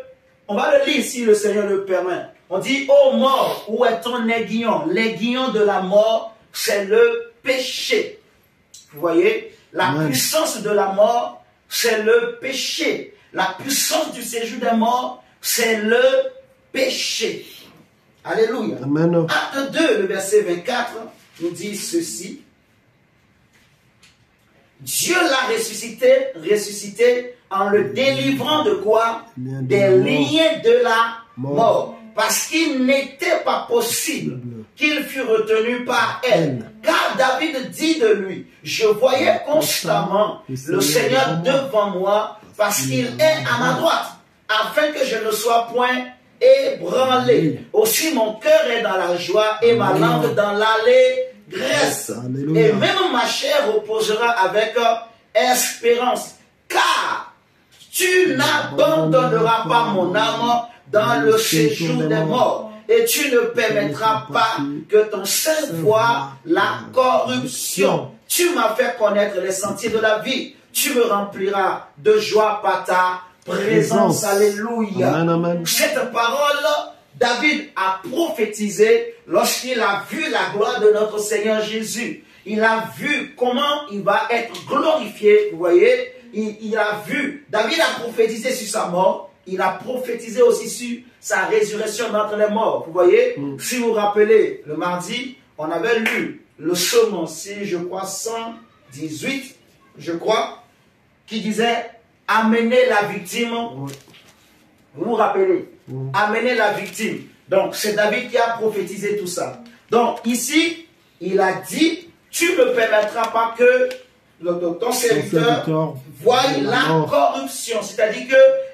on va le lire si le Seigneur le permet. On dit, ô mort, où est ton aiguillon? L'aiguillon de la mort, c'est le péché. Vous voyez? La puissance de la mort, c'est le péché. La puissance du séjour des morts, c'est le péché. Alléluia. Amen. Acte 2, le verset 24, nous dit ceci. Dieu l'a ressuscité en le délivrant de quoi? Des liens de la mort. Parce qu'il n'était pas possible qu'il fût retenu par elle. Car David dit de lui, je voyais constamment le Seigneur devant moi parce qu'il est à ma droite, afin que je ne sois point ébranlé. Aussi mon cœur est dans la joie et ma langue dans l'allégresse. Et même ma chair reposera avec espérance. Car tu n'abandonneras pas mon âme dans le séjour des morts, et tu ne permettras pas que ton sein voie la corruption. Tu m'as fait connaître les sentiers de la vie. Tu me rempliras de joie par ta présence. Alléluia. Amen, amen. Cette parole, David a prophétisé lorsqu'il a vu la gloire de notre Seigneur Jésus. Il a vu comment il va être glorifié. Vous voyez, il a vu. David a prophétisé sur sa mort. Il a prophétisé aussi sur sa résurrection d'entre les morts. Vous voyez, si vous vous rappelez, le mardi, on avait lu le psaume, je crois, 118, je crois, qui disait « Amenez la victime ». Vous vous rappelez? Amenez la victime. Donc, c'est David qui a prophétisé tout ça. Donc, ici, il a dit « Tu ne permettras pas que ton serviteur voie la corruption ». C'est-à-dire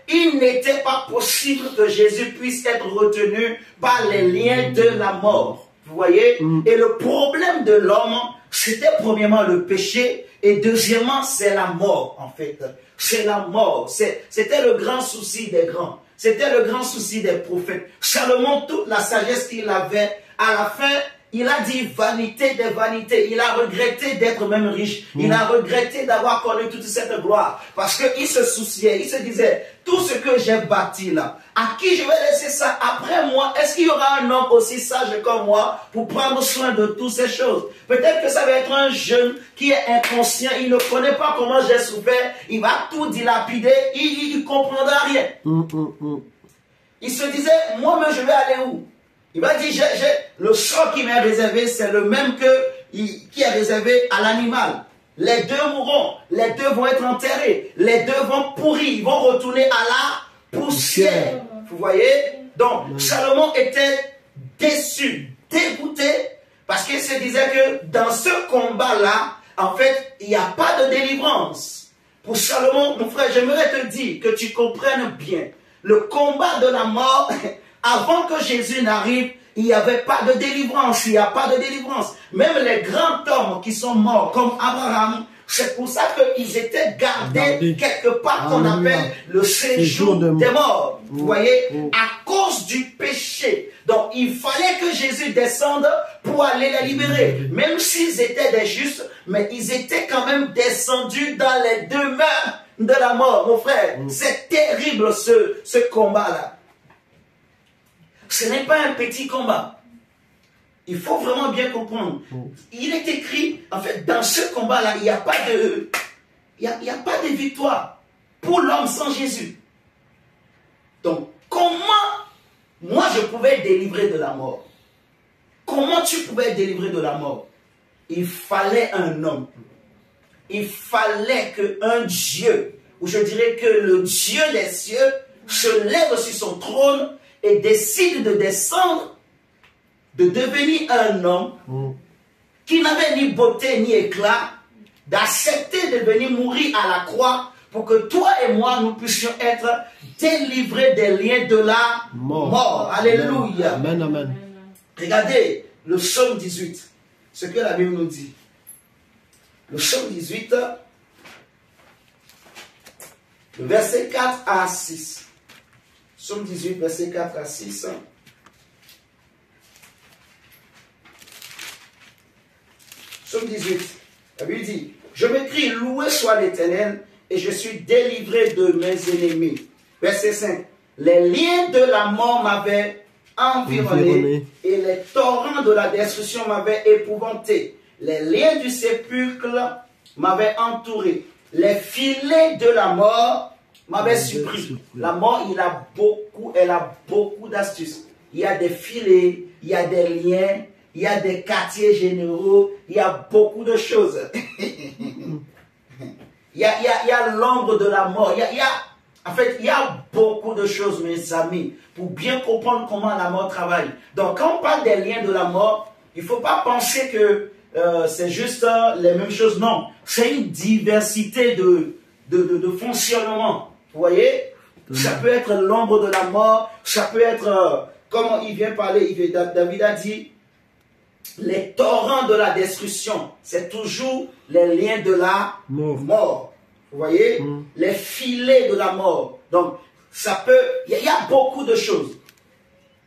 qu'il n'était pas possible que Jésus puisse être retenu par les liens de la mort. Vous voyez? Et le problème de l'homme, c'était premièrement le péché et deuxièmement, c'est la mort, en fait. C'est la mort. C'était le grand souci des grands. C'était le grand souci des prophètes. Salomon, toute la sagesse qu'il avait, à la fin, il a dit vanité des vanités. Il a regretté d'être même riche. Il a regretté d'avoir connu toute cette gloire. Parce qu'il se souciait, il se disait, tout ce que j'ai bâti là, à qui je vais laisser ça après moi? Est-ce qu'il y aura un homme aussi sage comme moi pour prendre soin de toutes ces choses? Peut-être que ça va être un jeune qui est inconscient, il ne connaît pas comment j'ai souffert, il va tout dilapider, il ne comprendra rien. Il se disait, moi-même je vais aller où? Il va dire, le sort qui m'est réservé, c'est le même qui est réservé à l'animal. Les deux mourront, les deux vont être enterrés, les deux vont pourrir, ils vont retourner à la poussière. Vous voyez? Donc, Salomon était déçu, dégoûté, Parce qu'il se disait que dans ce combat-là, en fait, il n'y a pas de délivrance. Pour Salomon, mon frère, j'aimerais te dire que tu comprennes bien. Le combat de la mort, avant que Jésus n'arrive, il n'y avait pas de délivrance. Il n'y a pas de délivrance. Même les grands hommes qui sont morts, comme Abraham, c'est pour ça qu'ils étaient gardés quelque part qu'on appelle le séjour des morts. Vous voyez, à cause du péché. Donc, il fallait que Jésus descende pour aller les libérer. Même s'ils étaient des justes, mais ils étaient quand même descendus dans les demeures de la mort, mon frère. C'est terrible ce combat-là. Ce n'est pas un petit combat. Il faut vraiment bien comprendre. Il est écrit, en fait, dans ce combat-là, il n'y a pas de victoire pour l'homme sans Jésus. Donc, comment moi je pouvais être délivré de la mort? Comment tu pouvais être délivré de la mort? Il fallait un homme. Il fallait qu'un Dieu, ou je dirais que le Dieu des cieux, se lève sur son trône et décide de descendre, de devenir un homme qui n'avait ni beauté ni éclat, d'accepter de venir mourir à la croix pour que toi et moi, nous puissions être délivrés des liens de la mort. Alléluia. Amen, amen. Regardez le psaume 18, ce que la Bible nous dit. Le psaume 18, le verset 4 à 6. Psaume 18, verset 4 à 6. Psaume 18, la Bible dit, je m'écrie, loué soit l'Éternel, et je suis délivré de mes ennemis. Verset 5, les liens de la mort m'avaient environné, et les torrents de la destruction m'avaient épouvanté. Les liens du sépulcre m'avaient entouré. Les filets de la mort m'avaient surpris. La mort, elle a beaucoup d'astuces. Il y a des filets, il y a des liens, il y a des quartiers généraux, il y a beaucoup de choses. Il y a l'ombre de la mort. En fait, il y a beaucoup de choses, mes amis, pour bien comprendre comment la mort travaille. Donc, quand on parle des liens de la mort, il ne faut pas penser que c'est juste les mêmes choses. Non, c'est une diversité de fonctionnement. Vous voyez? Ça peut être l'ombre de la mort, ça peut être, comme il vient parler, David a dit, les torrents de la destruction, c'est toujours les liens de la mort. Vous voyez? Les filets de la mort. Donc, ça peut, il y a beaucoup de choses.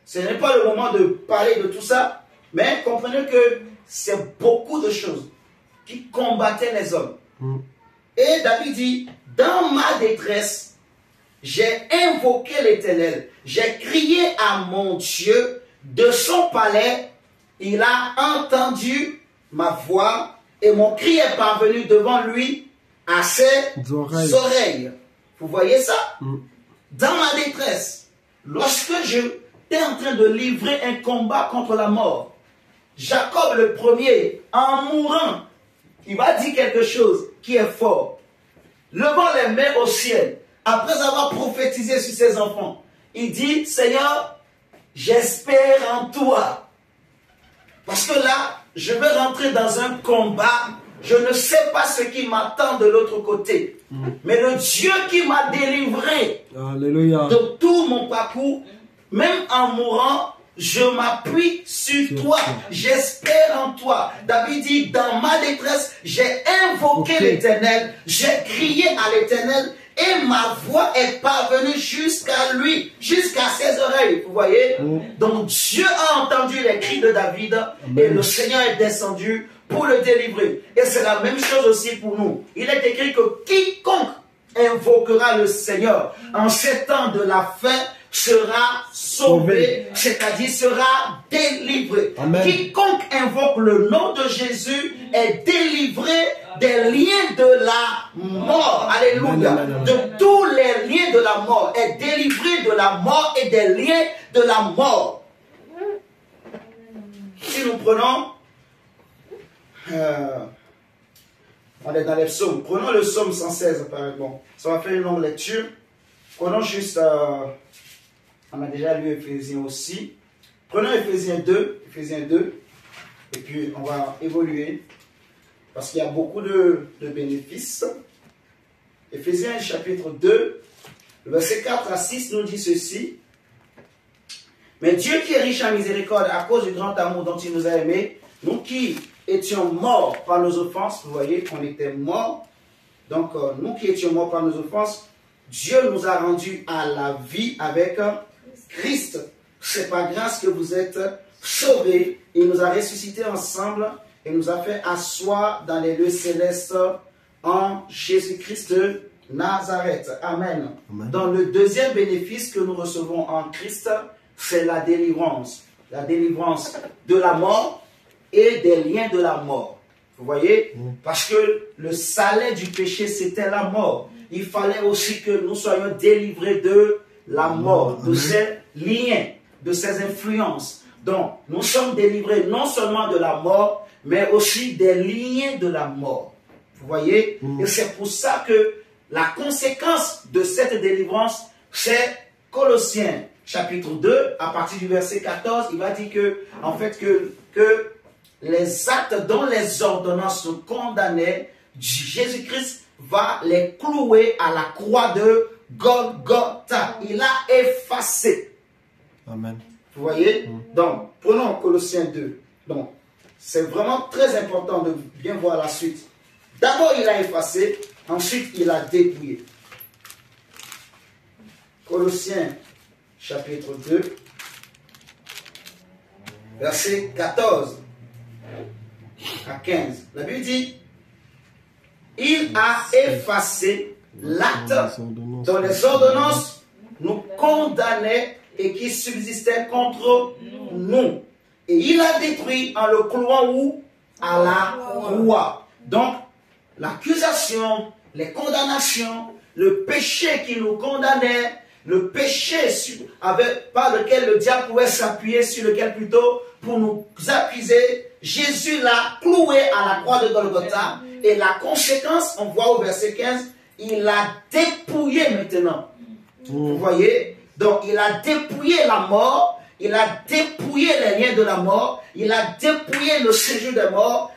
Ce n'est pas le moment de parler de tout ça, mais comprenez que c'est beaucoup de choses qui combattaient les hommes. Et David dit, dans ma détresse, j'ai invoqué l'Éternel, j'ai crié à mon Dieu de son palais, il a entendu ma voix et mon cri est parvenu devant lui à ses oreilles. Vous voyez ça? Dans ma détresse, lorsque j'étais en train de livrer un combat contre la mort, Jacob le premier, en mourant, il va dire quelque chose qui est fort. Levant les mains au ciel, après avoir prophétisé sur ses enfants, il dit, Seigneur, j'espère en toi. Parce que là, je vais rentrer dans un combat, je ne sais pas ce qui m'attend de l'autre côté. Mais le Dieu qui m'a délivré de tout mon parcours, même en mourant, je m'appuie sur toi, j'espère en toi. David dit, dans ma détresse, j'ai invoqué l'Éternel, j'ai crié à l'Éternel, et ma voix est parvenue jusqu'à lui, jusqu'à ses oreilles. Vous voyez? Donc Dieu a entendu les cris de David, et le Seigneur est descendu pour le délivrer. Et c'est la même chose aussi pour nous. Il est écrit que quiconque invoquera le Seigneur en ces temps de la fin sera sauvé, c'est-à-dire sera délivré. Amen. Quiconque invoque le nom de Jésus est délivré des liens de la mort. Alléluia. Amen. De tous les liens de la mort, est délivré de la mort et des liens de la mort. Si nous prenons, on est dans les psaumes, prenons le psaume 116 par exemple. Ça va faire une longue lecture. Prenons juste, on a déjà lu Éphésiens aussi. Prenons Éphésiens 2. et puis on va évoluer parce qu'il y a beaucoup de bénéfices. Éphésiens chapitre 2, le verset 4 à 6 nous dit ceci. Mais Dieu qui est riche en miséricorde à cause du grand amour dont il nous a aimés, nous qui étions morts par nos offenses, vous voyez qu'on était morts, donc nous qui étions morts par nos offenses, Dieu nous a rendus à la vie avec Christ. C'est par grâce que vous êtes sauvés. Il nous a ressuscités ensemble et nous a fait asseoir dans les lieux célestes en Jésus-Christ de Nazareth. Amen. Amen. Dans le deuxième bénéfice que nous recevons en Christ, c'est la délivrance. La délivrance de la mort et des liens de la mort. Vous voyez? Parce que le salaire du péché, c'était la mort. Il fallait aussi que nous soyons délivrés de la mort, de ces liens, de ces influences. Donc, nous sommes délivrés non seulement de la mort, mais aussi des liens de la mort. Vous voyez? Et c'est pour ça que la conséquence de cette délivrance, c'est Colossiens chapitre 2, à partir du verset 14, il va dire que, en fait, que les actes dont les ordonnances nous condamnaient, Jésus-Christ va les clouer à la croix de Golgotha. Il a effacé. Amen. Vous voyez? Donc, prenons Colossiens 2. Donc, c'est vraiment très important de bien voir la suite. D'abord, il a effacé, ensuite, il a dépouillé. Colossiens chapitre 2, verset 14 à 15. La Bible dit, il a effacé l'acte dont les ordonnances nous condamnaient et qui subsistait contre nous. Et il a détruit en le clouant où? À la croix. Donc, l'accusation, les condamnations, le péché qui nous condamnait, le péché par lequel le diable pouvait s'appuyer, sur lequel plutôt, pour nous accuser, Jésus l'a cloué à la croix de Golgotha. Et la conséquence, on voit au verset 15, il a dépouillé maintenant. Vous voyez? Donc, il a dépouillé la mort, il a dépouillé les liens de la mort, il a dépouillé le séjour des morts.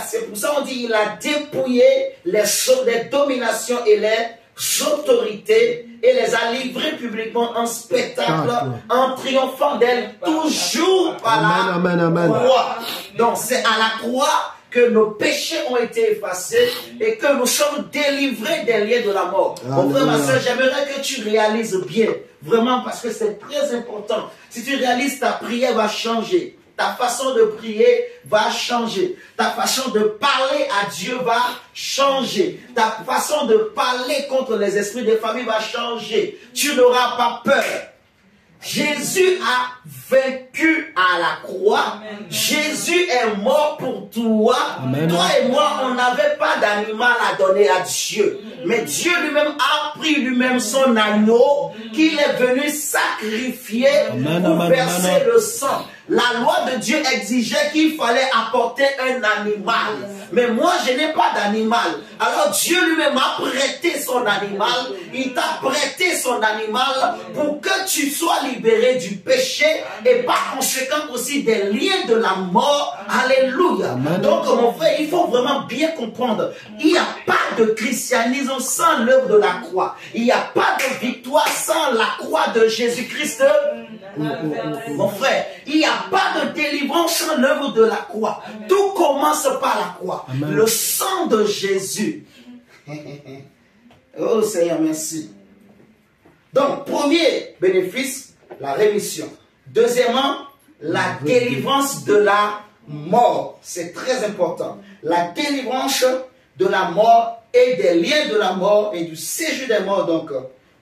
C'est pour ça qu'on dit il a dépouillé les dominations et les autorités et les a livrées publiquement en spectacle, en triomphant d'elles, toujours par la croix. Donc, c'est à la croix que nos péchés ont été effacés et que nous sommes délivrés des liens de la mort. Mon frère, ma soeur, j'aimerais que tu réalises bien, vraiment, parce que c'est très important. Si tu réalises, ta prière va changer. Ta façon de prier va changer. Ta façon de parler à Dieu va changer. Ta façon de parler contre les esprits des familles va changer. Tu n'auras pas peur. Jésus a vaincu à la croix. Amen. Jésus est mort pour toi. Amen. Toi et moi, on n'avait pas d'animal à donner à Dieu. Mais Dieu lui-même a pris lui-même son agneau qu'il est venu sacrifier pour verser le sang. La loi de Dieu exigeait qu'il fallait apporter un animal. Mais moi, je n'ai pas d'animal. Alors Dieu lui-même a prêté son animal. Il t'a prêté son animal pour que tu sois libéré du péché et par conséquent aussi des liens de la mort. Alléluia. Donc mon frère, il faut vraiment bien comprendre. Il n'y a pas de christianisme sans l'œuvre de la croix. Il n'y a pas de victoire sans la croix de Jésus-Christ. Mon frère, il n'y a pas de délivrance sans l'œuvre de la croix. Tout commence par la croix. Amen. Le sang de Jésus. Oh Seigneur, merci. Donc, premier bénéfice, la rémission. Deuxièmement, la délivrance de la mort. C'est très important. La délivrance de la mort et des liens de la mort et du séjour des morts.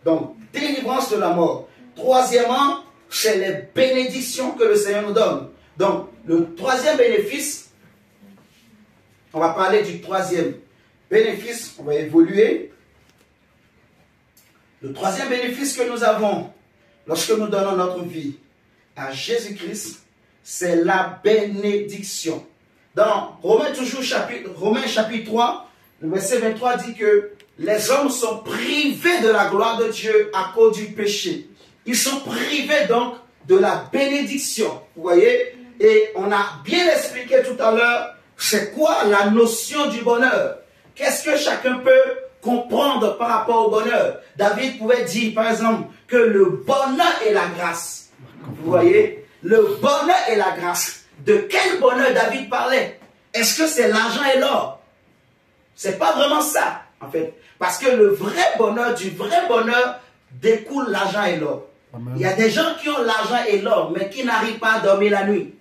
Donc délivrance de la mort. Troisièmement, c'est les bénédictions que le Seigneur nous donne. Donc, le troisième bénéfice, on va parler du troisième bénéfice, on va évoluer. Le troisième bénéfice que nous avons lorsque nous donnons notre vie à Jésus-Christ, c'est la bénédiction. Dans Romains chapitre 3, le verset 23 dit que les hommes sont privés de la gloire de Dieu à cause du péché. Ils sont privés donc de la bénédiction. Vous voyez? Et on a bien expliqué tout à l'heure, c'est quoi la notion du bonheur? Qu'est-ce que chacun peut comprendre par rapport au bonheur? David pouvait dire, par exemple, que le bonheur et la grâce. Vous voyez? Le bonheur et la grâce. De quel bonheur David parlait? Est-ce que c'est l'argent et l'or? C'est pas vraiment ça, en fait. Parce que le vrai bonheur, du vrai bonheur, découle l'argent et l'or. Il y a des gens qui ont l'argent et l'or, mais qui n'arrivent pas à dormir la nuit,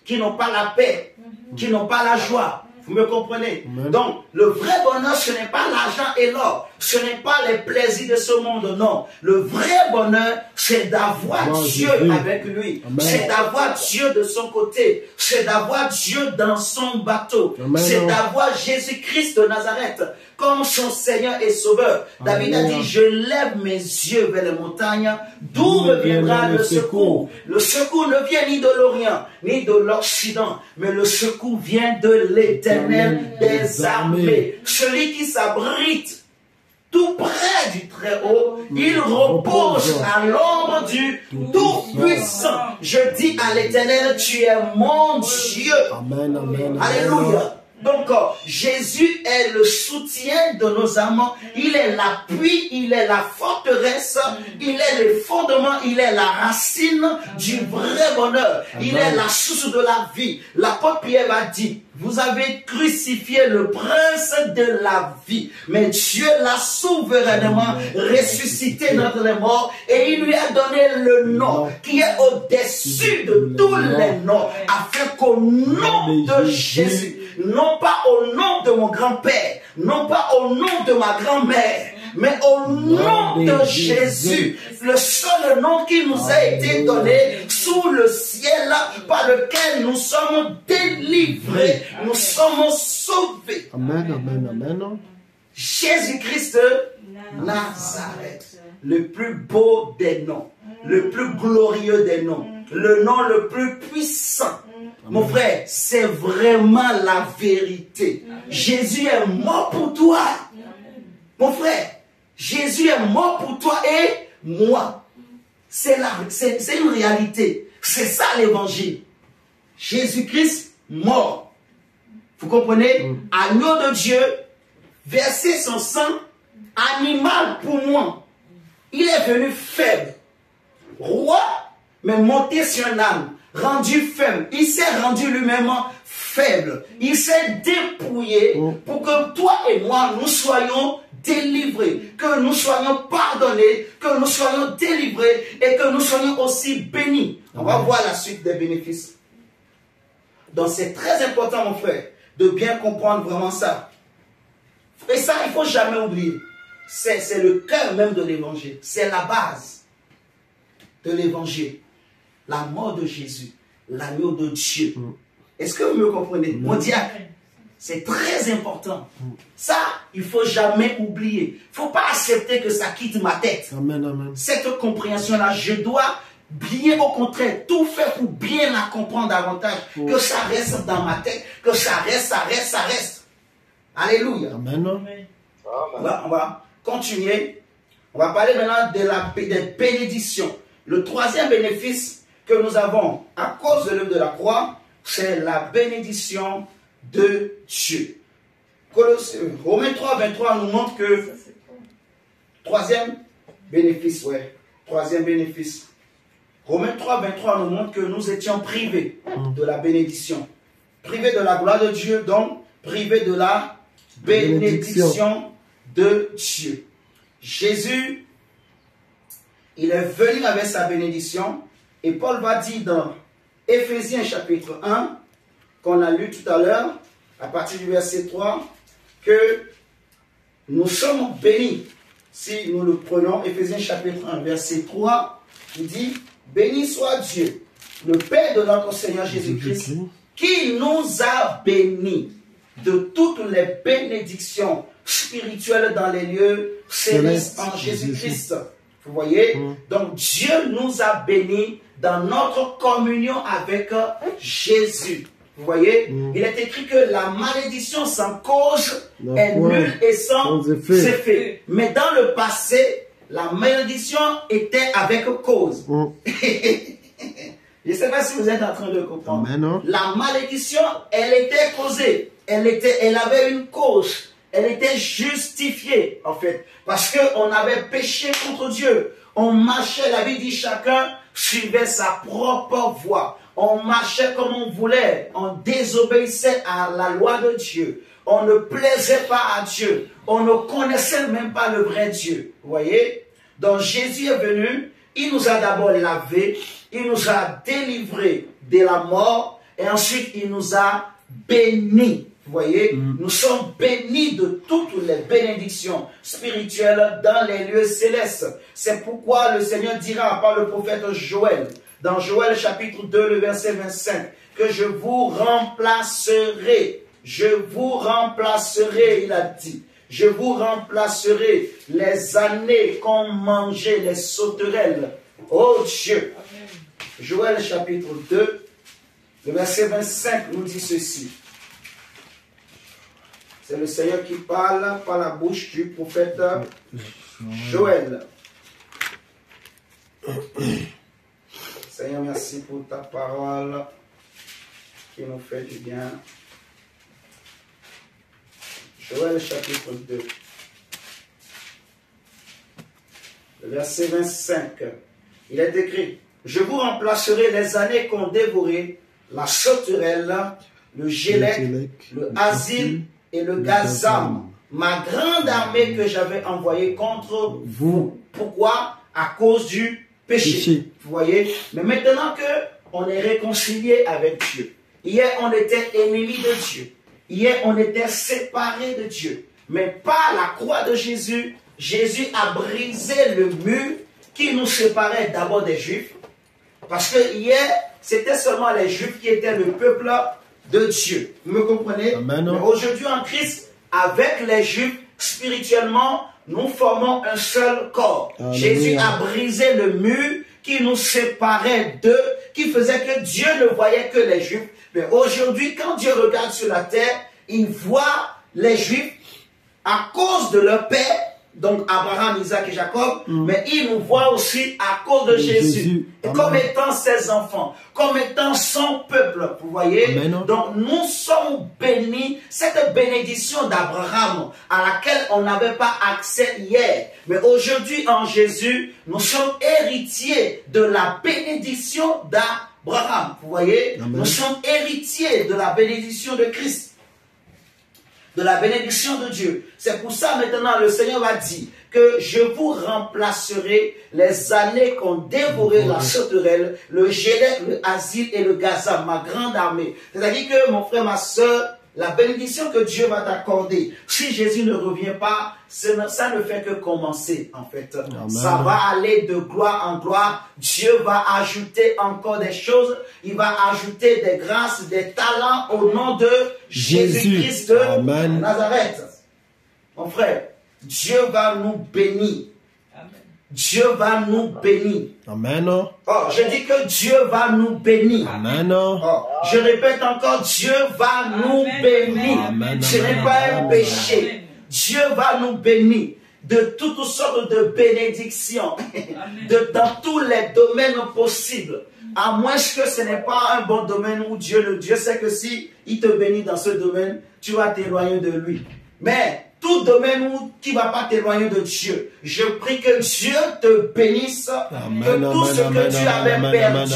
qui n'ont pas la paix, qui n'ont pas la joie. Vous me comprenez? Donc, le vrai bonheur, ce n'est pas l'argent et l'or. Ce n'est pas les plaisirs de ce monde, non. Le vrai bonheur, c'est d'avoir Dieu avec lui. C'est d'avoir Dieu de son côté. C'est d'avoir Dieu dans son bateau. C'est d'avoir Jésus-Christ de Nazareth comme son Seigneur et Sauveur. David a dit, je lève mes yeux vers les montagnes, d'où me viendra le secours. Le secours ne vient ni de l'Orient, ni de l'Occident, mais le secours vient de l'Éternel des armées. Celui qui s'abrite tout près du Très-Haut, il repose à l'ombre du Tout-Puissant. Je dis à l'Éternel, tu es mon Dieu. Amen, amen, amen. Alléluia. Donc, Jésus est le soutien de nos âmes. Il est l'appui, il est la forteresse, il est le fondement, il est la racine du vrai bonheur. Il est la source de la vie. L'apôtre Pierre a dit, vous avez crucifié le prince de la vie, mais Dieu l'a souverainement ressuscité d'entre les morts et il lui a donné le nom qui est au-dessus de tous les noms, afin qu'au nom de Jésus, non pas au nom de mon grand-père, non pas au nom de ma grand-mère, mais au nom de Jésus, le seul nom qui nous a été donné sous le ciel, par lequel nous sommes délivrés, nous sommes sauvés. Amen, amen, amen. Jésus-Christ Nazareth, le plus beau des noms, le plus glorieux des noms, le nom le plus puissant. Mon frère, c'est vraiment la vérité. Jésus est mort pour toi. Mon frère, Jésus est mort pour toi et moi. C'est une réalité. C'est ça l'évangile. Jésus-Christ mort. Vous comprenez? Agneau de Dieu, verser son sang, animal pour moi. Il est venu faible. Roi, mais monté sur un âne. Rendu faible. Il s'est rendu lui-même faible. Il s'est dépouillé pour que toi et moi, nous soyons délivrés, que nous soyons pardonnés, que nous soyons délivrés et que nous soyons aussi bénis. On va voir la suite des bénéfices. Donc c'est très important, mon frère, de bien comprendre vraiment ça. Et ça, il ne faut jamais oublier. C'est le cœur même de l'évangile. C'est la base de l'évangile. La mort de Jésus, l'agneau de Dieu. Est-ce que vous me comprenez? Mon diacre, c'est très important. Ça, il ne faut jamais oublier. Il ne faut pas accepter que ça quitte ma tête. Amen, amen. Cette compréhension-là, je dois bien au contraire tout faire pour bien la comprendre davantage. Que ça reste dans ma tête, que ça reste. Alléluia. Amen. On va continuer. On va parler maintenant des bénédictions. Le troisième bénéfice que nous avons à cause de l'œuvre de la croix, c'est la bénédiction de Dieu. Romains 3, 23 nous montre que troisième bénéfice, troisième bénéfice. Romains 3, 23 nous montre que nous étions privés de la bénédiction. Privés de la gloire de Dieu, donc privés de la bénédiction de Dieu. Jésus, il est venu avec sa bénédiction. Et Paul va dire dans Éphésiens chapitre 1, qu'on a lu tout à l'heure, à partir du verset 3, que nous sommes bénis. Si nous le prenons, Éphésiens chapitre 1, verset 3, il dit, béni soit Dieu, le Père de notre Seigneur Jésus-Christ, qui nous a bénis de toutes les bénédictions spirituelles dans les lieux célestes en Jésus-Christ. Vous voyez? Donc Dieu nous a bénis dans notre communion avec Jésus. Vous voyez? Il est écrit que la malédiction sans cause est nulle et sans effet. Mais dans le passé, la malédiction était avec cause. Je ne sais pas si vous êtes en train de comprendre. Amen. La malédiction, elle était causée. Elle avait une cause. Elle était justifiée, en fait. Parce qu'on avait péché contre Dieu. On marchait, la Bible dit, chacun suivait sa propre voie. On marchait comme on voulait. On désobéissait à la loi de Dieu. On ne plaisait pas à Dieu. On ne connaissait même pas le vrai Dieu. Vous voyez? Donc Jésus est venu. Il nous a d'abord lavé. Il nous a délivrés de la mort. Et ensuite, il nous a bénis. Vous voyez, nous sommes bénis de toutes les bénédictions spirituelles dans les lieux célestes. C'est pourquoi le Seigneur dira par le prophète Joël, dans Joël chapitre 2, le verset 25, que je vous remplacerai. Je vous remplacerai, il a dit. Je vous remplacerai les années qu'ont mangé les sauterelles. Oh Dieu. Amen. Joël chapitre 2, le verset 25 nous dit ceci. C'est le Seigneur qui parle par la bouche du prophète Joël. Seigneur, merci pour ta parole qui nous fait du bien. Joël chapitre 2. Le verset 25. Il est écrit, je vous remplacerai les années qu'ont dévoré la sauterelle, le gélec, le asile et le gazam, ma grande armée que j'avais envoyée contre vous. Pourquoi? À cause du péché. Vous voyez? Mais maintenant que on est réconcilié avec Dieu. Hier, on était ennemis de Dieu. Hier, on était séparés de Dieu. Mais par la croix de Jésus, Jésus a brisé le mur qui nous séparait d'abord des Juifs. Parce que hier, c'était seulement les Juifs qui étaient le peuple de Dieu. Vous me comprenez? Amen. Mais aujourd'hui en Christ, avec les Juifs, spirituellement, nous formons un seul corps. Amen. Jésus a brisé le mur qui nous séparait d'eux, qui faisait que Dieu ne voyait que les Juifs. Mais aujourd'hui, quand Dieu regarde sur la terre, il voit les Juifs à cause de leur père, donc Abraham, Isaac et Jacob, mais il nous voit aussi à cause de Jésus. Et comme étant ses enfants, comme étant son peuple, vous voyez. Amen. Donc nous sommes bénis, cette bénédiction d'Abraham à laquelle on n'avait pas accès hier. Mais aujourd'hui en Jésus, nous sommes héritiers de la bénédiction d'Abraham. Vous voyez. Amen. Nous sommes héritiers de la bénédiction de Christ. De la bénédiction de Dieu. C'est pour ça maintenant le Seigneur va dire que je vous remplacerai les années qu'ont dévoré la sauterelle, le gélec, le asile et le gazam, ma grande armée. C'est-à-dire que mon frère, ma soeur, la bénédiction que Dieu va t'accorder, si Jésus ne revient pas, ça ne fait que commencer en fait. Amen. Ça va aller de gloire en gloire. Dieu va ajouter encore des choses. Il va ajouter des grâces, des talents au nom de Jésus-Christ de Nazareth. Mon frère, Dieu va nous bénir. Amen. Dieu va nous bénir. Amen. Oh, je dis que Dieu va nous bénir. Amen. Oh, je répète encore, Dieu va nous bénir. Amen. Ce n'est pas un péché. Amen. Dieu va nous bénir de toutes sortes de bénédictions, dans tous les domaines possibles. À moins que ce n'est pas un bon domaine où Dieu sait que si il te bénit dans ce domaine, tu vas t'éloigner de lui. Mais tout domaine qui ne va pas t'éloigner de Dieu, je prie que Dieu te bénisse, amen, que tout ce que tu avais perdu,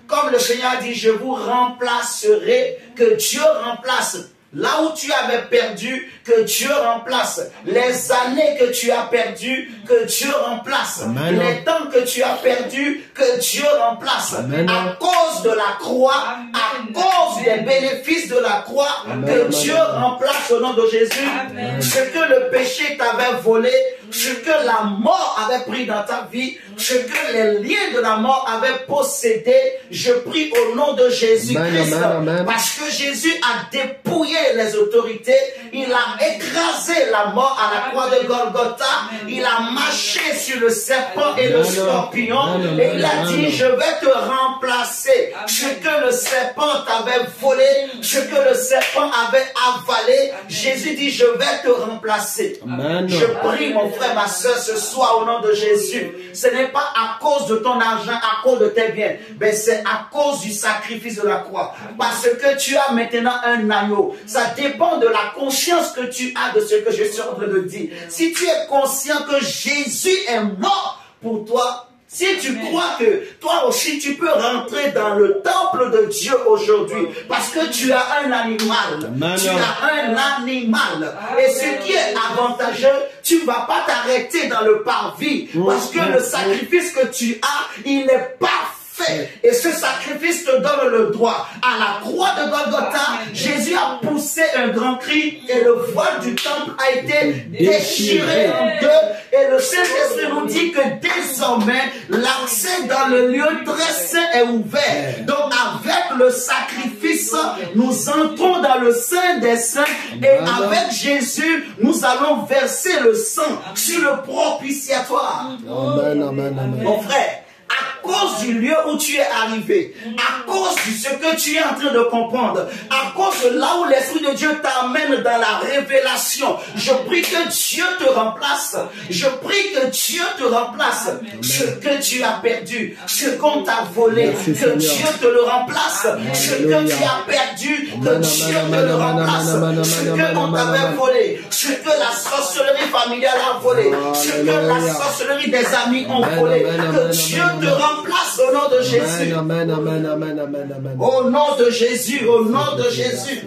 comme le Seigneur dit, je vous remplacerai, que Dieu remplace. Là où tu avais perdu, que Dieu remplace. Les années que tu as perdues, que Dieu remplace. Amen. Les temps que tu as perdus, que Dieu remplace. Amen. À cause de la croix, amen, à cause des bénéfices de la croix, amen, que Dieu remplace au nom de Jésus. Amen. Ce que le péché t'avait volé, ce que la mort avait pris dans ta vie, ce que les liens de la mort avaient possédé, je prie au nom de Jésus-Christ. Parce que Jésus a dépouillé les autorités, il a écrasé la mort à la croix de Golgotha, il a marché sur le serpent et le scorpion, et il a dit, je vais te remplacer. Ce que le serpent t'avait volé, ce que le serpent avait avalé, Jésus dit, je vais te remplacer. Amen. Je prie mon frère frère, ma soeur, ce soir, au nom de Jésus, ce n'est pas à cause de ton argent, à cause de tes biens, mais c'est à cause du sacrifice de la croix. Parce que tu as maintenant un agneau. Ça dépend de la conscience que tu as de ce que je suis en train de dire. Si tu es conscient que Jésus est mort pour toi, si tu crois que toi aussi tu peux rentrer dans le temple de Dieu aujourd'hui, parce que tu as un animal, tu as un animal, et ce qui est avantageux, tu ne vas pas t'arrêter dans le parvis, parce que le sacrifice que tu as, il n'est pas fait. Et ce sacrifice te donne le droit. À la croix de Golgotha, Jésus a poussé un grand cri et le voile du temple a été déchiré en deux. Et le Saint-Esprit nous dit que désormais, l'accès dans le lieu très saint est ouvert. Donc avec le sacrifice, nous entrons dans le Saint des Saints et avec Jésus, nous allons verser le sang sur le propitiatoire. Amen, amen, amen. Mon frère, à cause du lieu où tu es arrivé, à cause de ce que tu es en train de comprendre, à cause de là où l'Esprit de Dieu t'amène dans la révélation, je prie que Dieu te remplace. Je prie que Dieu te remplace. Ce que tu as perdu, ce qu'on t'a volé, que Dieu te le remplace. Ce que tu as perdu, que Dieu te le remplace. Ce que on t'avait volé, ce que la sorcellerie familiale a volé, ce que la sorcellerie des amis ont volé, que Dieu te remplace au nom de Jésus. Amen, amen, amen, amen, amen. Au nom de Jésus, au nom de Jésus.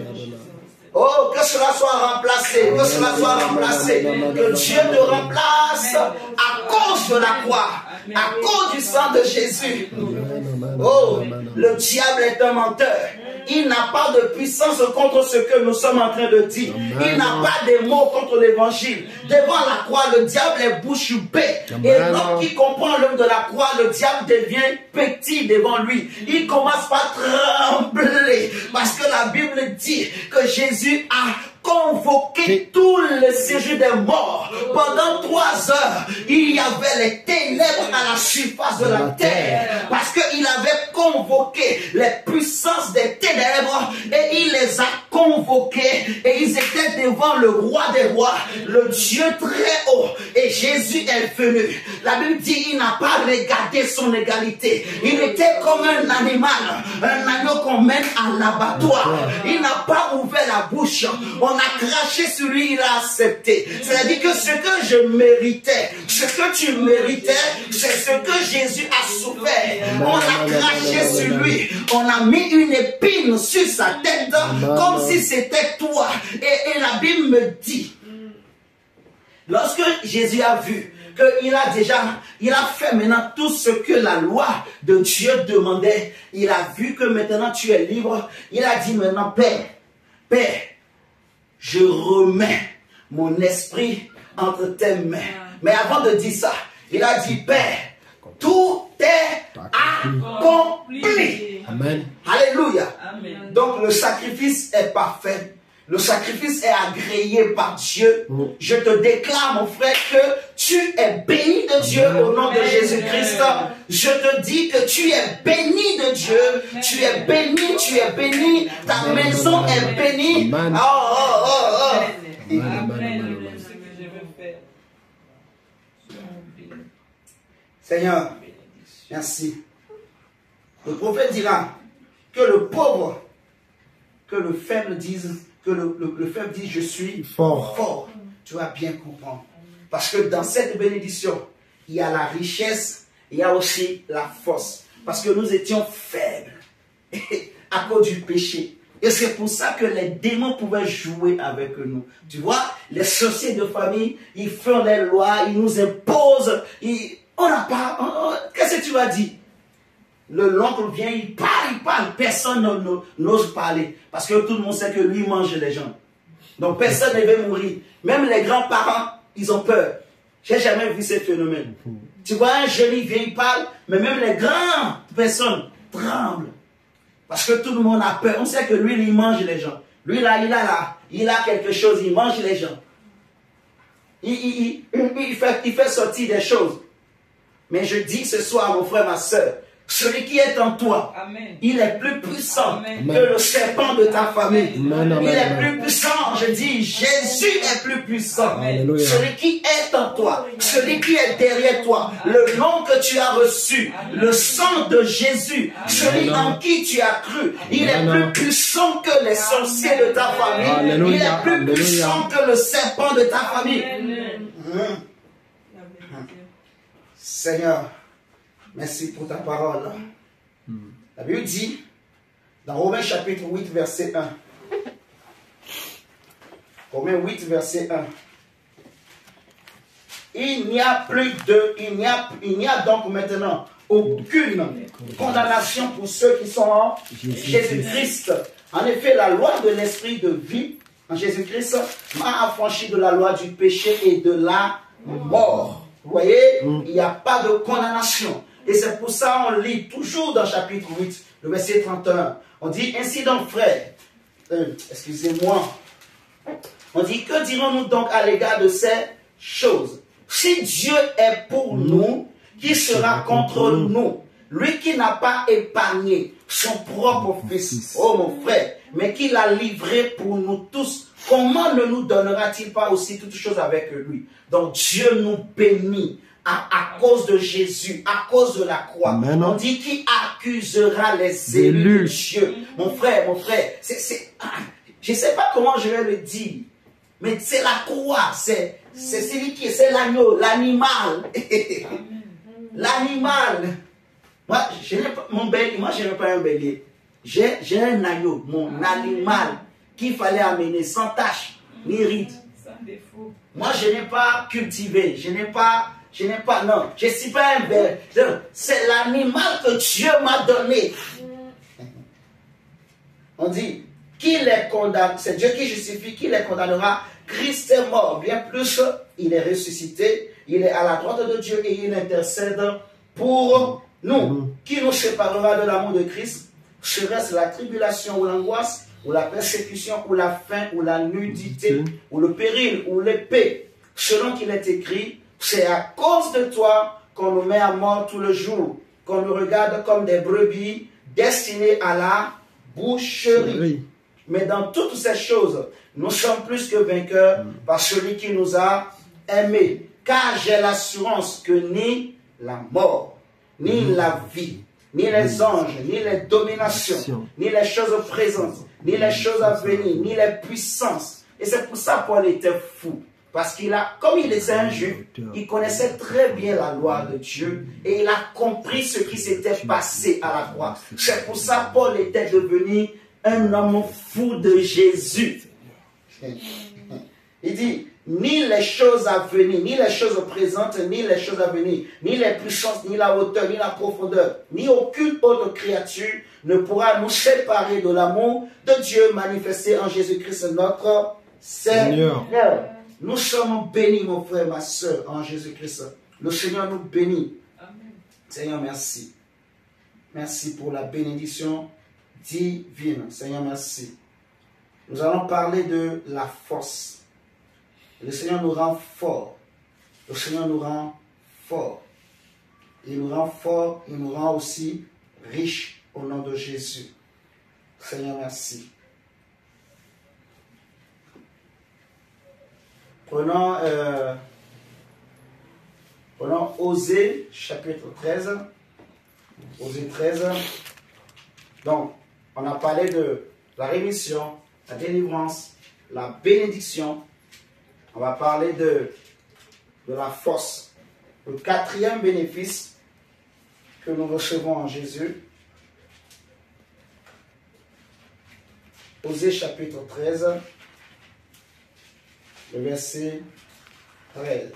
Oh, que cela soit remplacé, que cela soit remplacé. Que Dieu te remplace à cause de la croix, à cause du sang de Jésus. Oh, le diable est un menteur. Il n'a pas de puissance contre ce que nous sommes en train de dire. Il n'a pas de mots contre l'évangile. Devant la croix, le diable est bouche bée. Et l'homme qui comprend l'homme de la croix, le diable devient petit devant lui. Il commence par trembler. Parce que la Bible dit que Jésus a convoqué tout le séjour des morts. Pendant 3 heures, il y avait les ténèbres à la surface de la terre. Parce qu'il avait convoqué les puissances des ténèbres et il les a convoqués et ils étaient devant le roi des rois, le Dieu très haut. Et Jésus est venu. La Bible dit il n'a pas regardé son égalité. Il était comme un animal, un agneau qu'on mène à l'abattoir. Il n'a pas ouvert la bouche. On a craché sur lui, il a accepté. C'est-à-dire que ce que je méritais, ce que tu méritais, c'est ce que Jésus a souffert. On a craché sur lui. On a mis une épine sur sa tête comme si c'était toi. Et la Bible me dit, lorsque Jésus a vu qu'il a il a fait maintenant tout ce que la loi de Dieu demandait. Il a vu que maintenant tu es libre. Il a dit maintenant, Père, je remets mon esprit entre tes mains. Mais avant de dire ça, il a dit, Père, tout est accompli. Amen. Alléluia. Amen. Donc le sacrifice est parfait. Le sacrifice est agréé par Dieu. Je te déclare, mon frère, que tu es béni de Dieu au nom de Jésus-Christ. Je te dis que tu es béni de Dieu. Tu es béni, tu es béni. Ta maison est bénie. Amen. Seigneur, merci. Le prophète dira que le pauvre, que le faible dise, que le faible dit je suis fort. Tu vas bien comprendre. Parce que dans cette bénédiction, il y a la richesse, il y a aussi la force. Parce que nous étions faibles à cause du péché. Et c'est pour ça que les démons pouvaient jouer avec nous. Tu vois, les sorciers de famille, ils font les lois, ils nous imposent. On n'a pas... Qu'est-ce que tu vas dire? L'oncle vient, il parle. Personne n'ose parler. Parce que tout le monde sait que lui mange les gens. Donc personne ne veut mourir. Même les grands-parents, ils ont peur. J'ai jamais vu ce phénomène. Tu vois, un jeune, il vient, il parle, mais même les grandes personnes tremblent. Parce que tout le monde a peur. On sait que lui, il mange les gens. Lui, là, il a quelque chose, il mange les gens. Il fait sortir des choses. Mais je dis ce soir, mon frère, ma soeur, Celui qui est en toi, Amen. il est plus puissant Amen. que le serpent de ta famille. Amen, amen, Il est amen. plus puissant, je dis, Jésus est plus puissant. Alléluia. Celui qui est en toi, celui qui est derrière toi, le nom que tu as reçu, le sang de Jésus, celui en qui tu as cru, il est plus puissant que les sorciers de ta famille. Il Alléluia, est plus alléluia. puissant que le serpent de ta famille. Amen. Seigneur, merci pour ta parole. La Bible dit, dans Romains chapitre 8, verset 1. Romains 8, verset 1. Il n'y a donc maintenant aucune condamnation pour ceux qui sont en Jésus-Christ. En effet, la loi de l'esprit de vie en Jésus-Christ m'a affranchi de la loi du péché et de la mort. Vous voyez, il n'y a pas de condamnation. Et c'est pour ça on lit toujours dans chapitre 8, le verset 31. On dit, ainsi donc frères, excusez-moi, on dit, que dirons-nous donc à l'égard de ces choses? Si Dieu est pour nous, qui sera contre nous? Lui qui n'a pas épargné son propre fils, oh mon frère, mais qui l'a livré pour nous tous, comment ne nous donnera-t-il pas aussi toutes choses avec lui? Donc Dieu nous bénit à cause de Jésus, à cause de la croix. Amen. On dit qui accusera les élus de Dieu. Mon frère, je ne sais pas comment je vais le dire, mais c'est la croix, c'est celui qui est, c'est l'agneau, l'animal. L'animal. Moi, je n'ai pas mon bélier, moi je n'ai pas un bélier. J'ai un agneau, mon animal, qu'il fallait amener sans tache, ni ride. Sans défaut. Moi, je n'ai pas cultivé, je n'ai pas, non, je ne suis pas un bélier. C'est l'animal que Dieu m'a donné. On dit, qui les condamne, c'est Dieu qui justifie, qui les condamnera. Christ est mort, bien plus, il est ressuscité, il est à la droite de Dieu et il intercède pour nous. Qui nous séparera de l'amour de Christ? Serait-ce la tribulation ou l'angoisse, ou la persécution, ou la faim, ou la nudité, ou le péril, ou l'épée? Selon qu'il est écrit, c'est à cause de toi qu'on nous met à mort tout le jour, qu'on nous regarde comme des brebis destinées à la boucherie. Oui. Mais dans toutes ces choses, nous sommes plus que vainqueurs par celui qui nous a aimés. Car j'ai l'assurance que ni la mort, ni la vie, ni les anges, ni les dominations, ni les choses présentes, ni les choses à venir, ni les puissances. Et c'est pour ça que Paul était fou. Parce qu'il a, comme il était un juif, il connaissait très bien la loi de Dieu et il a compris ce qui s'était passé à la croix. C'est pour ça que Paul était devenu un homme fou de Jésus. Il dit, ni les choses à venir, ni les choses présentes, ni les choses à venir, ni les puissances, ni la hauteur, ni la profondeur, ni aucune autre créature ne pourra nous séparer de l'amour de Dieu manifesté en Jésus-Christ notre Seigneur. Nous sommes bénis, mon frère, ma soeur, en Jésus-Christ. Le Seigneur nous bénit. Amen. Seigneur, merci. Merci pour la bénédiction divine. Seigneur, merci. Nous allons parler de la force. Le Seigneur nous rend fort. Le Seigneur nous rend fort. Il nous rend fort, il nous rend aussi riche au nom de Jésus. Seigneur, merci. Prenons Osée, chapitre 13. Osée 13. Donc, on a parlé de la rémission, la délivrance, la bénédiction. On va parler de la force. Le quatrième bénéfice que nous recevons en Jésus. Osée chapitre 13, le verset 13.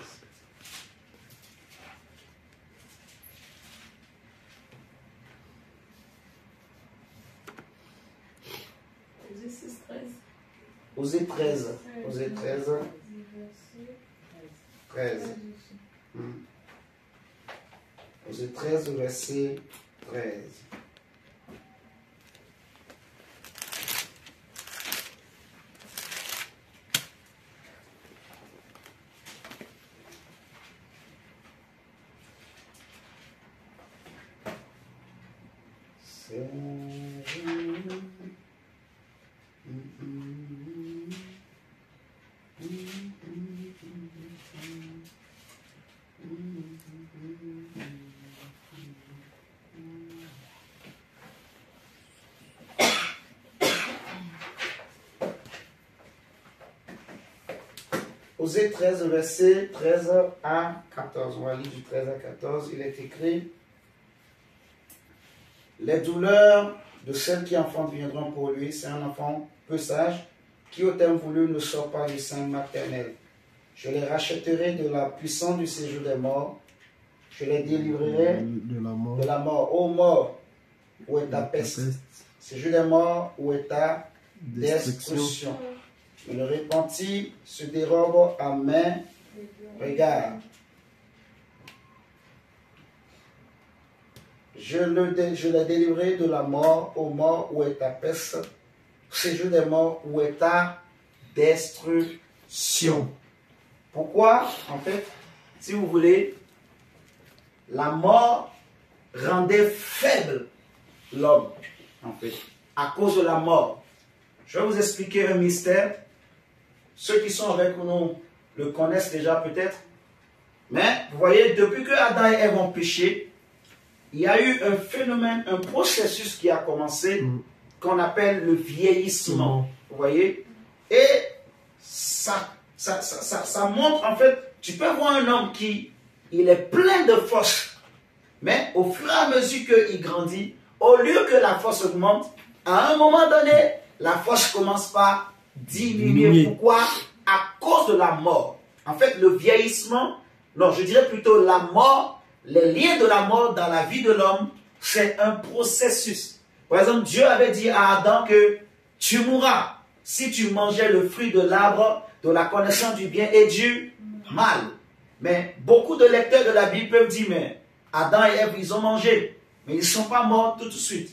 Osée 13. Osée 13. 13. Osée 13, verset 13. Osée 13, verset 13 à 14. On va lire du 13 à 14. Il est écrit: les douleurs de celles qui enfantent viendront pour lui. C'est un enfant peu sage qui, au terme voulu, ne sort pas du sein maternel. Je les rachèterai de la puissance du séjour des morts. Je les délivrerai de la mort. Ô mort, où est ta peste? Séjour des morts, où est ta destruction? Et le repenti se dérobe à main regard. Je les délivrerai de la mort. Ô mort, où est ta peste? Séjour des morts, où est ta destruction? Pourquoi? En fait, si vous voulez, la mort rendait faible l'homme, en fait, à cause de la mort. Je vais vous expliquer un mystère. Ceux qui sont avec nous le connaissent déjà peut-être. Mais vous voyez, depuis que Adam et Ève ont péché, il y a eu un phénomène, un processus qui a commencé, qu'on appelle le vieillissement. Vous voyez? Et ça montre, en fait, tu peux voir un homme qui, il est plein de force. Mais au fur et à mesure qu'il grandit, au lieu que la force augmente, à un moment donné, la force commence par diminuer. Pourquoi? À cause de la mort. En fait, le vieillissement, non, je dirais plutôt la mort, les liens de la mort dans la vie de l'homme, c'est un processus. Par exemple, Dieu avait dit à Adam que tu mourras si tu mangeais le fruit de l'arbre de la connaissance du bien et du mal. Mais beaucoup de lecteurs de la Bible peuvent dire, mais Adam et Ève, ils ont mangé, mais ils ne sont pas morts tout de suite.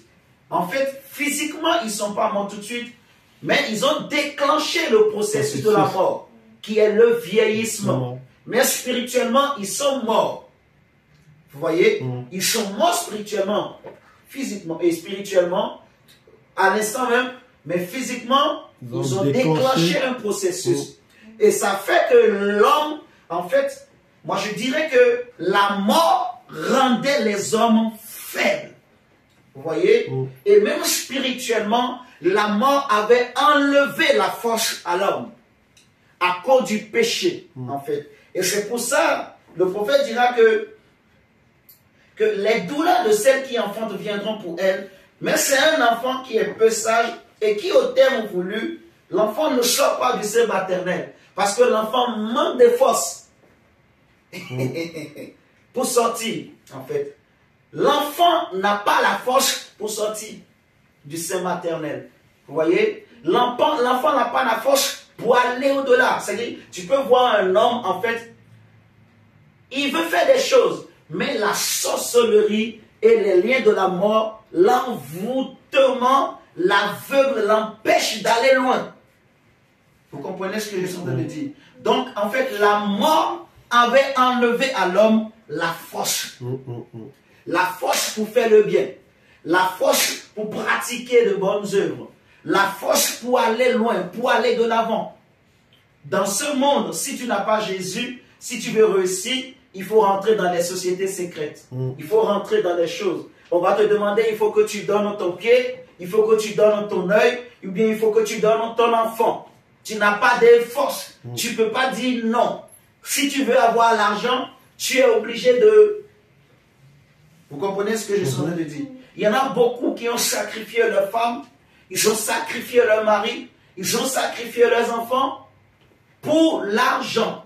En fait, physiquement, ils ne sont pas morts tout de suite, mais ils ont déclenché le processus de la mort, qui est le vieillissement. Mais spirituellement, ils sont morts. Vous voyez, ils sont morts spirituellement, physiquement et spirituellement, à l'instant même, mais physiquement, ils ont déclenché un processus. Et ça fait que l'homme, en fait, moi je dirais que la mort rendait les hommes faibles. Vous voyez? Et même spirituellement, la mort avait enlevé la force à l'homme à cause du péché, en fait. Et c'est pour ça, le prophète dira que les douleurs de celles qui enfantent viendront pour elle, mais c'est un enfant qui est peu sage et qui, au terme voulu, l'enfant ne sort pas du sein maternel parce que l'enfant manque de force pour sortir, en fait. L'enfant n'a pas la force pour sortir du sein maternel. Vous voyez? L'enfant n'a pas la force pour aller au-delà. C'est-à-dire, tu peux voir un homme, en fait, il veut faire des choses, mais la sorcellerie et les liens de la mort, l'envoûtement, l'aveugle l'empêche d'aller loin. Vous comprenez ce que je suis en train de dire? Donc, en fait, la mort avait enlevé à l'homme la force. La force pour faire le bien. La force pour pratiquer de bonnes œuvres. La force pour aller loin, pour aller de l'avant. Dans ce monde, si tu n'as pas Jésus, si tu veux réussir, il faut rentrer dans les sociétés secrètes. Il faut rentrer dans les choses. On va te demander, il faut que tu donnes ton pied, il faut que tu donnes ton œil, ou bien il faut que tu donnes ton enfant. Tu n'as pas de force. Tu ne peux pas dire non. Si tu veux avoir l'argent, tu es obligé de... Vous comprenez ce que je suis en train de dire? Il y en a beaucoup qui ont sacrifié leurs femmes, ils ont sacrifié leurs maris, ils ont sacrifié leurs enfants pour l'argent.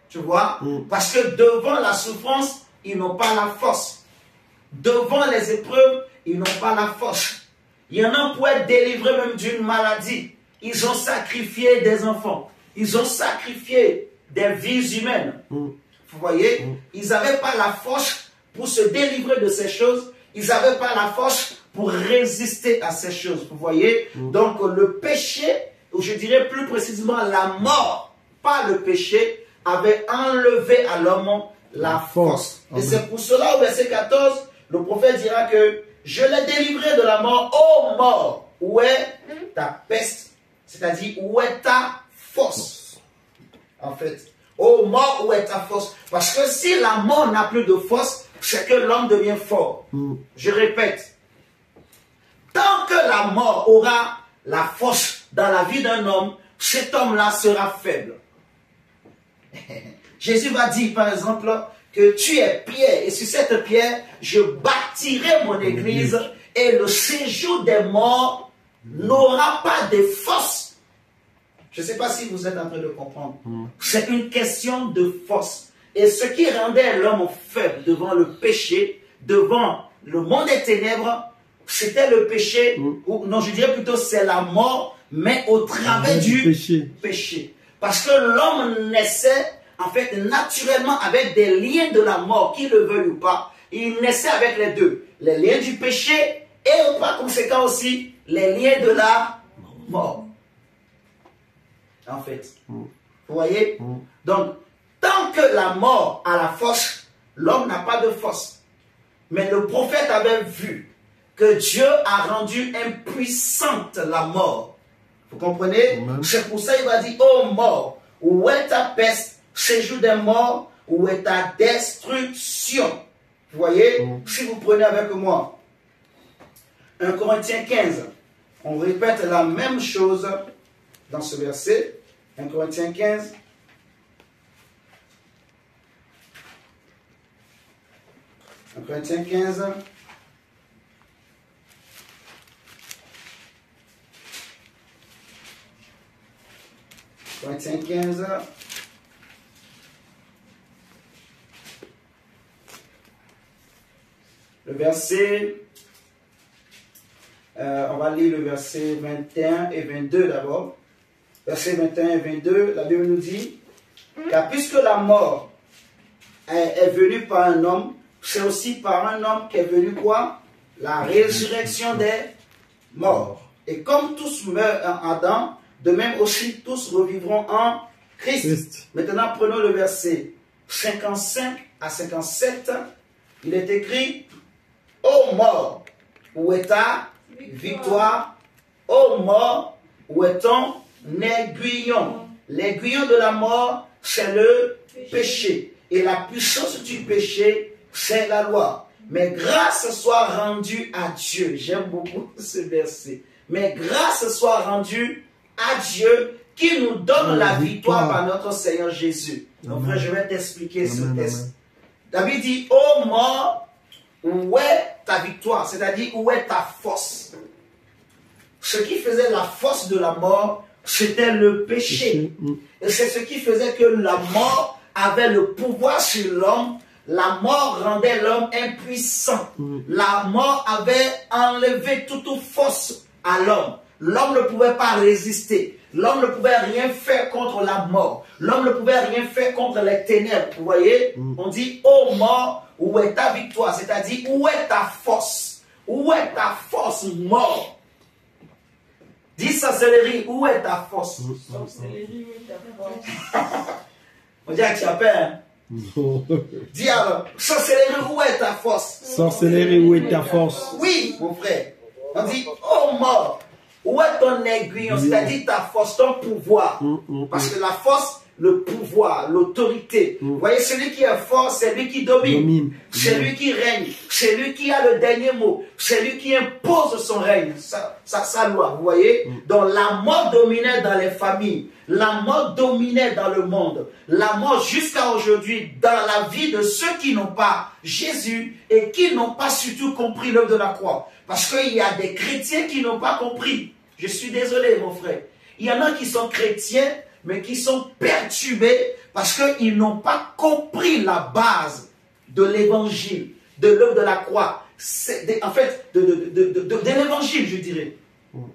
Tu vois? Parce que devant la souffrance, ils n'ont pas la force. Devant les épreuves, ils n'ont pas la force. Il y en a pour être délivrés même d'une maladie. Ils ont sacrifié des enfants. Ils ont sacrifié des vies humaines. Vous voyez? Ils n'avaient pas la force pour se délivrer de ces choses. Ils n'avaient pas la force pour résister à ces choses. Vous voyez? Donc le péché, ou je dirais plus précisément la mort, pas le péché, avait enlevé à l'homme la force. Et c'est pour cela, au verset 14, le prophète dira que je l'ai délivré de la mort, ô mort, où est ta peste? C'est-à-dire, où est ta force? En fait, ô mort, où est ta force? Parce que si la mort n'a plus de force, c'est que l'homme devient fort. Je répète, tant que la mort aura la force dans la vie d'un homme, cet homme-là sera faible. Jésus va dire, par exemple, que tu es pierre, et sur cette pierre, je bâtirai mon église, et le séjour des morts n'aura pas de force. Je ne sais pas si vous êtes en train de comprendre. C'est une question de force. Et ce qui rendait l'homme faible devant le péché, devant le monde des ténèbres, c'était le péché, ou non, je dirais plutôt c'est la mort, mais au travers du péché. Parce que l'homme naissait, en fait, naturellement avec des liens de la mort, qu'il le veuille ou pas. Il naissait avec les deux. Les liens du péché et par conséquent aussi, les liens de la mort. En fait. Vous voyez? Donc, tant que la mort a la force, l'homme n'a pas de force. Mais le prophète avait vu que Dieu a rendu impuissante la mort. Vous comprenez? C'est pour ça qu'il va dire, ô mort, où est ta peste, séjour des morts, où est ta destruction? Vous voyez? Si vous prenez avec moi 1 Corinthiens 15, on répète la même chose dans ce verset. 1 Corinthiens 15. Corinthiens 15. Corinthiens 15. Le verset, on va lire le verset 21 et 22 d'abord. Verset 21 et 22, la Bible nous dit, car puisque la mort est venue par un homme, c'est aussi par un homme qu'est venue quoi? La résurrection des morts. Et comme tous meurent en Adam, de même aussi tous revivront en Christ. Maintenant prenons le verset 55 à 57. Il est écrit, ô mort, où est ta victoire? Ô mort, où est ton aiguillon? L'aiguillon de la mort, c'est le péché. Et la puissance du péché, c'est la loi. Mais grâce soit rendue à Dieu. J'aime beaucoup ce verset. Mais grâce soit rendue à Dieu qui nous donne la victoire par notre Seigneur Jésus. Donc frère, je vais t'expliquer ce texte. David dit, ô mort, où est ta victoire? C'est-à-dire, où est ta force? Ce qui faisait la force de la mort, c'était le péché. Et c'est ce qui faisait que la mort avait le pouvoir sur l'homme. La mort rendait l'homme impuissant. La mort avait enlevé toute force à l'homme. L'homme ne pouvait pas résister. L'homme ne pouvait rien faire contre la mort. L'homme ne pouvait rien faire contre les ténèbres. Vous voyez? On dit, ô mort, où est ta victoire? C'est-à-dire, où est ta force? Où est ta force, mort? Dis sorcellerie, où est ta force? Sorcellerie, où est ta force? On dirait que tu as peur. Hein? Dis alors, sorcellerie, où est ta force? Sorcellerie, où est ta force? Oui, mon frère. On dit, oh mort, où est ton aiguillon? C'est-à-dire ta force, ton pouvoir. Parce que la force, le pouvoir, l'autorité. Vous voyez, celui qui est fort, c'est lui qui domine. C'est lui qui règne. C'est lui qui a le dernier mot. C'est lui qui impose son règne, sa loi. Vous voyez? Donc la mort dominait dans les familles. La mort dominait dans le monde. La mort jusqu'à aujourd'hui dans la vie de ceux qui n'ont pas Jésus et qui n'ont pas surtout compris l'œuvre de la croix. Parce qu'il y a des chrétiens qui n'ont pas compris. Je suis désolé, mon frère. Il y en a qui sont chrétiens, mais qui sont perturbés parce qu'ils n'ont pas compris la base de l'évangile, de l'œuvre de la croix. En fait, de l'évangile, je dirais. Vous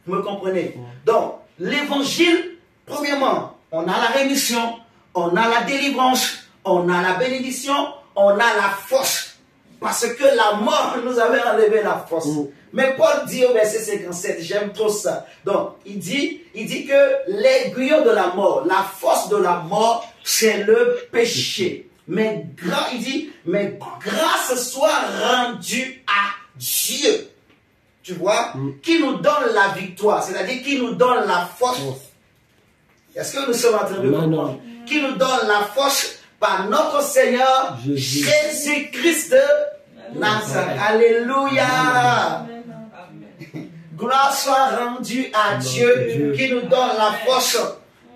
me comprenez? Donc, l'évangile, premièrement, on a la rémission, on a la délivrance, on a la bénédiction, on a la force. Parce que la mort nous avait enlevé la force. Mais Paul dit au verset 57, j'aime trop ça. Donc, il dit que l'aiguillon de la mort, la force de la mort, c'est le péché. Mais il dit, mais grâce soit rendue à Dieu. tu vois, qui nous donne la victoire, c'est-à-dire qui nous donne la force. Est-ce que nous sommes en train de comprendre? Qui nous donne la force par notre Seigneur Jésus-Christ de Nazareth. Alléluia. Gloire soit rendue à Dieu qui nous donne la force.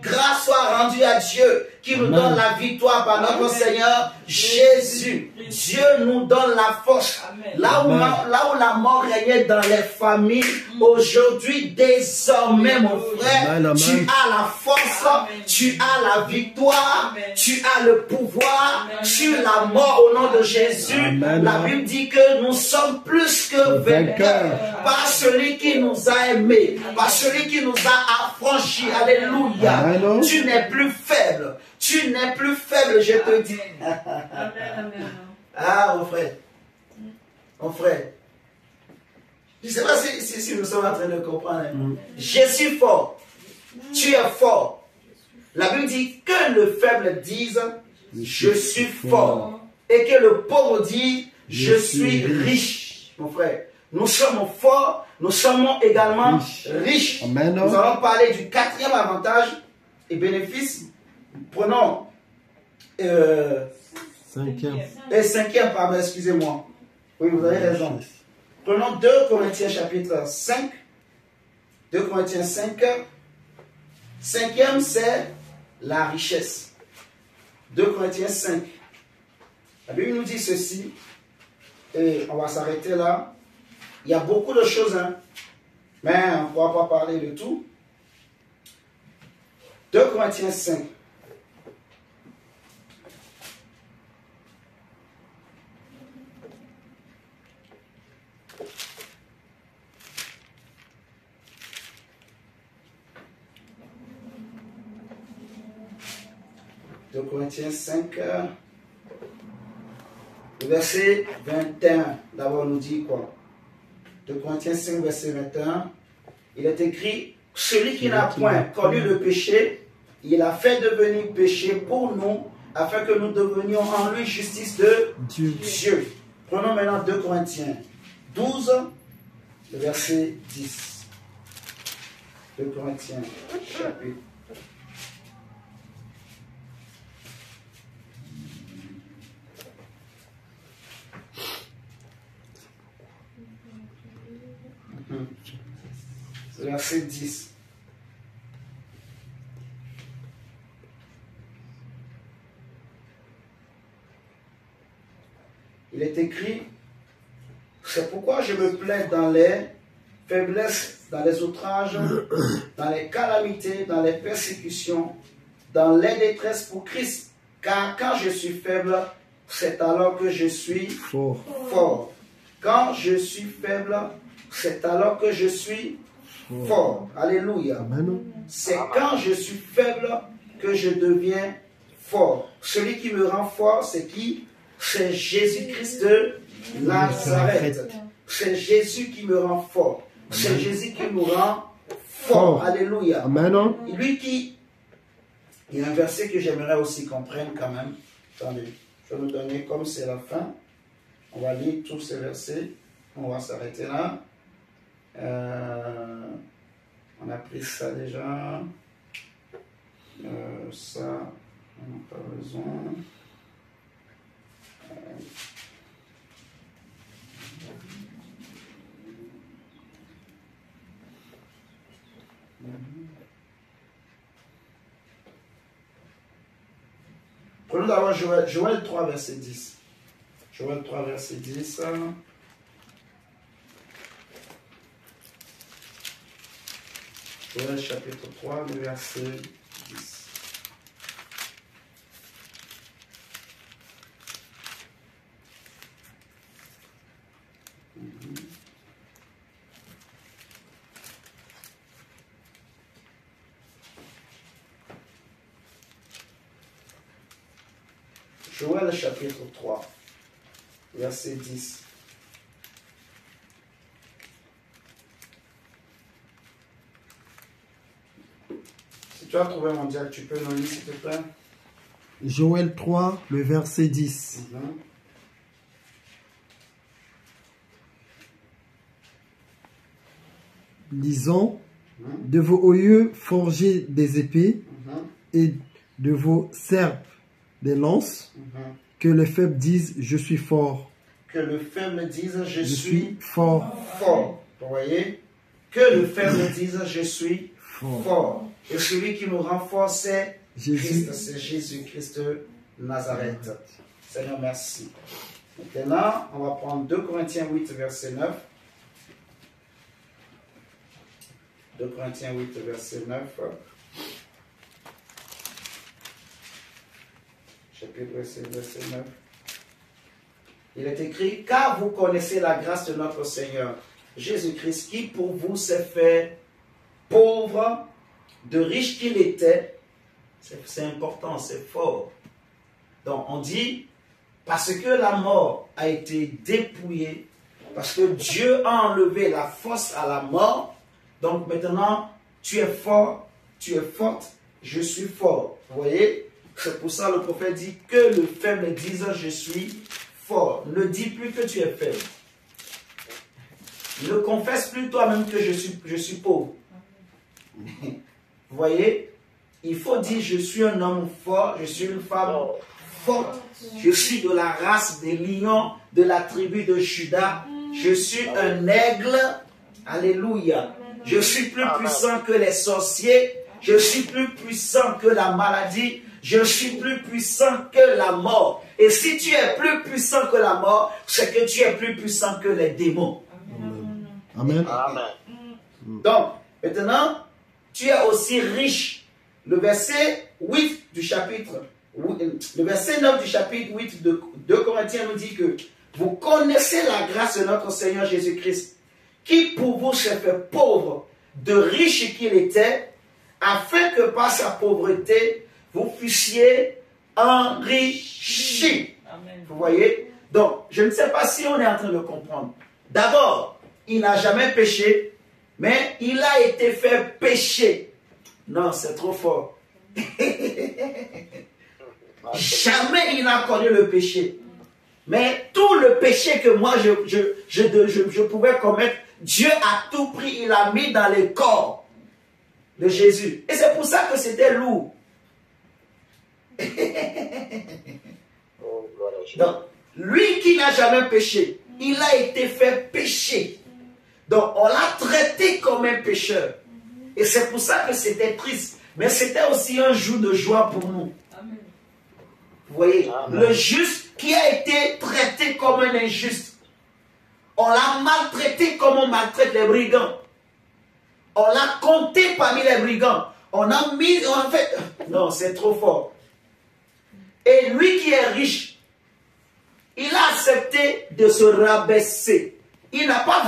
Grâce soit rendue à Dieu qui nous donne la victoire par notre Seigneur Jésus. Dieu nous donne la force. Là où la mort régnait dans les familles, aujourd'hui, désormais, mon frère, tu as la force, tu as la victoire, tu as le pouvoir sur la mort au nom de Jésus. La Bible dit que nous sommes plus que vainqueurs par celui qui nous a aimés, par celui qui nous a affranchis. Alléluia. Tu n'es plus faible. Tu n'es plus faible, je te dis. Ah, mon frère. Mon frère. Je ne sais pas si nous sommes en train de comprendre. Je suis fort. Tu es fort. La Bible dit que le faible dise je suis fort. Et que le pauvre dise je suis riche. Mon frère. Nous sommes forts. Nous sommes également riches. Amen. Nous allons parler du quatrième avantage et bénéfice. Prenons cinquième, pardon, excusez-moi. Oui, vous avez raison. Prenons 2 Corinthiens chapitre 5. 2 Corinthiens 5. Cinquième, c'est la richesse. 2 Corinthiens 5. La Bible nous dit ceci. Et on va s'arrêter là. Il y a beaucoup de choses, hein, mais on ne pourra pas parler de tout. 2 Corinthiens 5. De Corinthiens 5, le verset 21, d'abord nous dit quoi? De Corinthiens 5, verset 21, il est écrit, celui qui n'a point connu le péché, il a fait devenir péché pour nous, afin que nous devenions en lui justice de Dieu. Prenons maintenant 2 Corinthiens 12, le verset 10. 2 Corinthiens, chapitre. Verset 10. Il est écrit, c'est pourquoi je me plais dans les faiblesses, dans les outrages, dans les calamités, dans les persécutions, dans les détresses pour Christ. Car quand je suis faible, c'est alors que je suis fort. Quand je suis faible, c'est alors que je suis fort. Alléluia. C'est quand je suis faible que je deviens fort. Celui qui me rend fort, c'est qui? C'est Jésus-Christ de Nazareth. C'est Jésus qui me rend fort. C'est Jésus qui nous rend fort. Alléluia. Amen. Lui qui... Il y a un verset que j'aimerais aussi qu'on prenne quand même. Attendez, je vais me donner comme c'est la fin. On va lire tous ces versets. On va s'arrêter là. On a pris ça déjà. Ça, on n'a pas besoin. Prenons d'abord Joël 3, verset 10. Joël 3, verset 10. Joël chapitre 3, le verset 10. Joël chapitre 3, verset 10. Si tu as trouvé mon diable, tu peux nous lire s'il te plaît. Joël 3, le verset 10. lisons, de vos yeux forgez des épées et de vos serpes des lances, que les faibles disent, je suis fort. Que le faible dise, je suis suis fort. fort. Vous voyez? Que le faible dise, je suis fort. Et celui qui nous rend fort, c'est Jésus. C'est Jésus-Christ de Nazareth. Seigneur, merci. Maintenant, on va prendre 2 Corinthiens 8, verset 9. 2 Corinthiens 8, verset 9. Chapitre verset 9. Il est écrit, car vous connaissez la grâce de notre Seigneur Jésus-Christ, qui pour vous s'est fait pauvre, de riche qu'il était. C'est important, c'est fort. Donc on dit, parce que la mort a été dépouillée, parce que Dieu a enlevé la force à la mort, donc maintenant tu es fort, tu es forte, je suis fort. Vous voyez? C'est pour ça le prophète dit que le faible dise je suis fort. Ne dis plus que tu es faible. Ne confesse plus toi-même que je suis pauvre. Vous voyez? Il faut dire je suis un homme fort, je suis une femme forte. Je suis de la race des lions de la tribu de Juda. Je suis un aigle. Alléluia. Je suis plus puissant que les sorciers. Je suis plus puissant que la maladie. Je suis plus puissant que la mort. Et si tu es plus puissant que la mort, c'est que tu es plus puissant que les démons. Amen. Donc, maintenant, tu es aussi riche. Le verset 8 du chapitre, le verset 9 du chapitre 8 de 2 Corinthiens nous dit que vous connaissez la grâce de notre Seigneur Jésus-Christ, qui pour vous s'est fait pauvre, de riche qu'il était, afin que par sa pauvreté, vous fussiez enrichis. Vous voyez? Donc, je ne sais pas si on est en train de comprendre. D'abord, il n'a jamais péché, mais il a été fait pécher. Non, c'est trop fort. Jamais il n'a connu le péché. Mais tout le péché que moi je pouvais commettre, Dieu a tout pris, il a mis dans le corps de Jésus. Et c'est pour ça que c'était lourd. Donc, lui qui n'a jamais péché, il a été fait péché. Donc, on l'a traité comme un pécheur. Et c'est pour ça que c'était triste. Mais c'était aussi un jour de joie pour nous. Vous voyez, le juste qui a été traité comme un injuste. On l'a maltraité comme on maltraite les brigands. On l'a compté parmi les brigands. On a mis, en fait, non, c'est trop fort. Et lui qui est riche, il a accepté de se rabaisser. Il n'a pas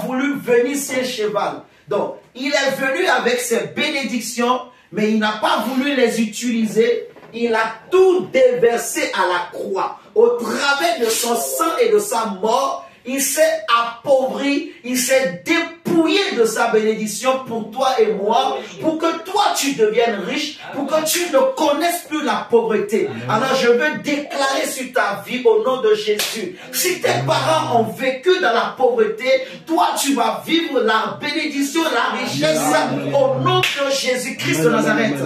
voulu venir sur un cheval. Donc, il est venu avec ses bénédictions, mais il n'a pas voulu les utiliser. Il a tout déversé à la croix. Au travers de son sang et de sa mort, il s'est appauvri, il s'est dépouillé de sa bénédiction pour toi et moi, pour que toi tu deviennes riche, pour que tu ne connaisses plus la pauvreté. Alors je veux déclarer sur ta vie au nom de Jésus, si tes parents ont vécu dans la pauvreté, toi tu vas vivre la bénédiction, la richesse au nom de Jésus-Christ de Nazareth.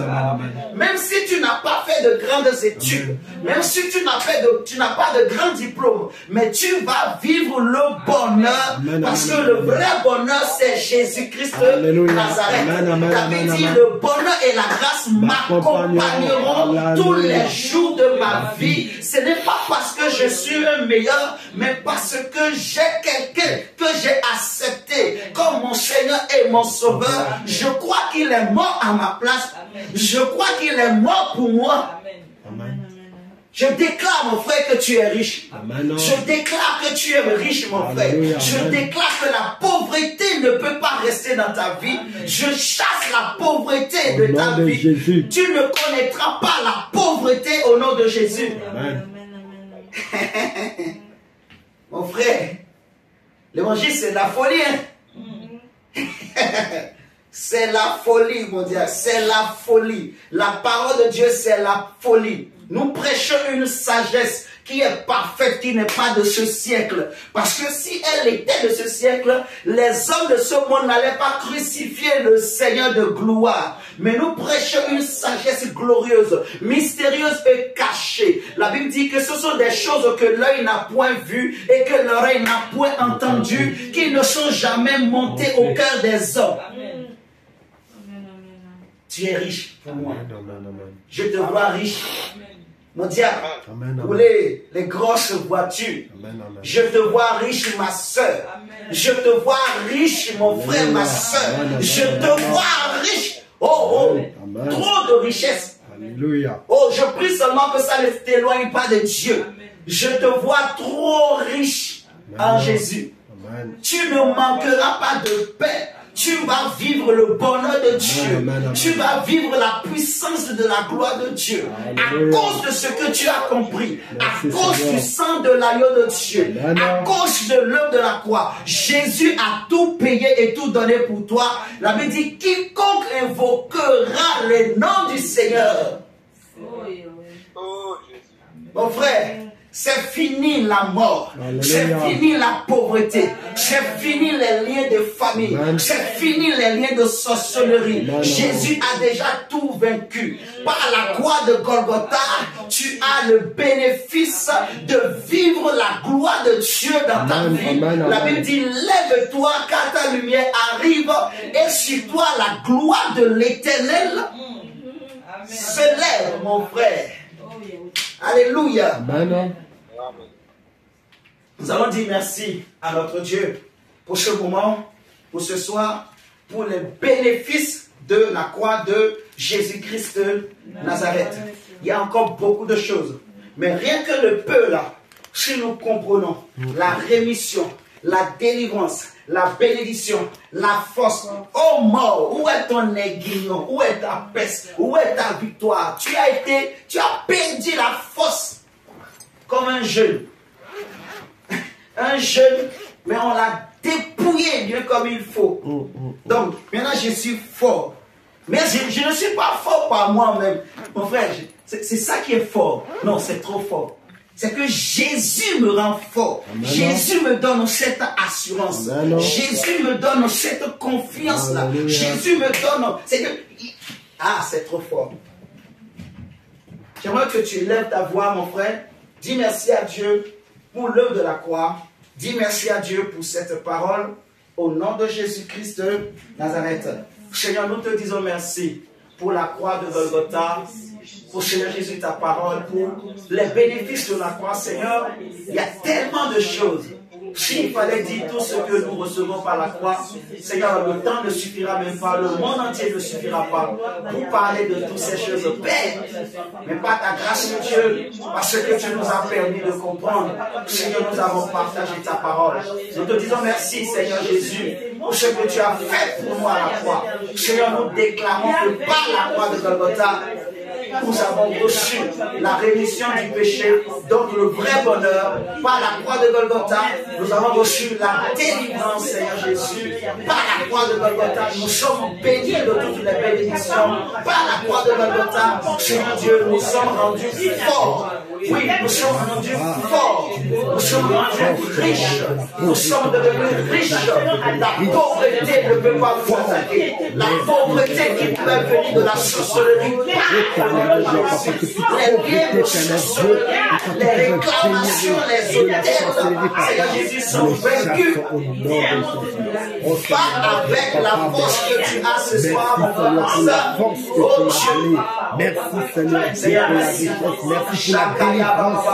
Même si tu n'as pas fait de grandes études, même si tu n'as pas de grands diplômes, mais tu vas vivre le bonheur, parce que le vrai bonheur c'est Jésus-Christ de Nazareth. David dit, le bonheur et la grâce m'accompagneront tous les jours de ma vie. Ce n'est pas parce que je suis un meilleur, mais parce que j'ai quelqu'un que j'ai accepté comme mon Seigneur et mon Sauveur. Je crois qu'il est mort à ma place. Je crois qu'il est mort pour moi. Amen. Je déclare, mon frère, que tu es riche. Amen. Je déclare que tu es riche, mon frère. Alléluia. Je déclare que la pauvreté ne peut pas rester dans ta vie. Je chasse la pauvreté de ta vie. Jésus. Tu ne connaîtras pas la pauvreté au nom de Jésus. Amen. Mon frère, l'évangile c'est de la folie. Hein? C'est la folie, mon Dieu. C'est la folie. La parole de Dieu, c'est la folie. Nous prêchons une sagesse qui est parfaite, qui n'est pas de ce siècle. Parce que si elle était de ce siècle, les hommes de ce monde n'allaient pas crucifier le Seigneur de gloire. Mais nous prêchons une sagesse glorieuse, mystérieuse et cachée. La Bible dit que ce sont des choses que l'œil n'a point vues et que l'oreille n'a point entendues, qui ne sont jamais montées au cœur des hommes. Amen. Tu es riche pour moi. Amen. Je te vois riche. Mon diable, Amen. pour les grosses voitures. Amen. Je te vois riche, ma soeur. Je te vois riche, mon frère, ma soeur. Je te vois riche. Oh, Amen. trop de richesse. Alléluia. Oh, je prie seulement que ça ne t'éloigne pas de Dieu. Je te vois trop riche en Jésus. Amen. Tu ne manqueras pas de paix. Tu vas vivre le bonheur de Dieu. Amen. Tu vas vivre la puissance de la gloire de Dieu. À cause de ce que tu as compris. À cause du sang de l'agneau de Dieu. À cause de l'œuvre de la croix. Jésus a tout payé et tout donné pour toi. La Bible dit, quiconque invoquera les noms du Seigneur. Mon frère, c'est fini la mort, c'est fini la pauvreté, c'est fini les liens de famille, c'est fini les liens de sorcellerie. Jésus a déjà tout vaincu. Par la croix de Golgotha, tu as le bénéfice de vivre la gloire de Dieu dans ta vie. La Bible dit, lève-toi car ta lumière arrive et sur toi la gloire de l'Éternel se lève, mon frère. Alléluia. Amen. Nous allons dire merci à notre Dieu pour ce moment, pour ce soir, pour les bénéfices de la croix de Jésus-Christ de Nazareth. Il y a encore beaucoup de choses. Mais rien que le peu là, si nous comprenons la rémission, la délivrance, la bénédiction, la force. Oh mort, où est ton aiguillon? Où est ta peste? Où est ta victoire? Tu as perdu la force comme un jeune. Un jeune, mais on l'a dépouillé bien comme il faut. Donc, maintenant je suis fort. Mais je ne suis pas fort par moi-même. Mon frère, c'est ça qui est fort. Non, c'est trop fort. C'est que Jésus me rend fort. Amen. Jésus me donne cette assurance. Amen. Jésus me donne cette confiance-là. Jésus me donne... C'est que... Ah, c'est trop fort. J'aimerais que tu lèves ta voix, mon frère. Dis merci à Dieu pour l'œuvre de la croix. Dis merci à Dieu pour cette parole. Au nom de Jésus-Christ de Nazareth. Seigneur, nous te disons merci pour la croix de Golgotha. Pour Seigneur Jésus, ta parole, pour les bénéfices de la croix, Seigneur, il y a tellement de choses. S'il fallait dire tout ce que nous recevons par la croix, Seigneur, le temps ne suffira même pas, le monde entier ne suffira pas pour parler de toutes ces choses. Père, mais par ta grâce, Dieu, parce que tu nous as permis de comprendre, Seigneur, nous avons partagé ta parole. Nous te disons merci, Seigneur Jésus, pour ce que tu as fait pour nous à la croix. Seigneur, nous déclarons que par la croix de Golgotha, nous avons reçu la rémission du péché, donc le vrai bonheur. Par la croix de Golgotha, nous avons reçu la délivrance, Seigneur Jésus. Par la croix de Golgotha, nous sommes bénis de toutes les bénédictions. Par la croix de Golgotha, Seigneur Dieu, nous sommes rendus forts. Oui, nous sommes rendus forts. Nous sommes rendus riches. Nous sommes devenus riches. La pauvreté ne peut pas vous attaquer. La pauvreté qui peut venir de la sorcellerie. Les liens de sorcellerie, les réclamations, les hôtels, Seigneur Jésus, sont vaincus. Pas avec la force que tu as ce soir, mon frère. Oh Dieu. Merci Seigneur pour la richesse. Merci pour la délivrance.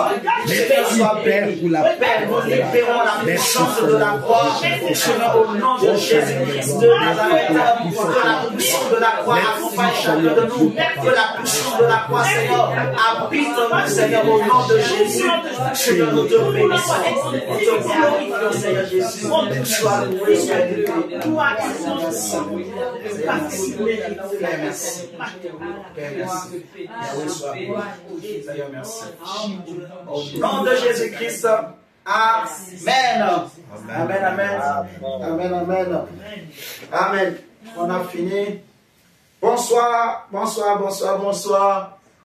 Merci Père pour la paix. Nous libérons la puissance de la croix. Seigneur, au nom de Jésus-Christ de Nazareth, que la puissance de la croix accompagne chacun de nous. Que la puissance de la croix, Seigneur, habite en nous, Seigneur, au nom de Jésus. Seigneur, nous te bénissons. Nous te glorifions, Seigneur Jésus. Sois loué, sois élevé. Père, merci. Père, merci. Yahweh, sois béni. Seigneur, merci. Au nom de Jésus-Christ. Amen. Amen, amen. Amen, amen. Amen. On a fini. Bonsoir, bonsoir, bonsoir, bonsoir.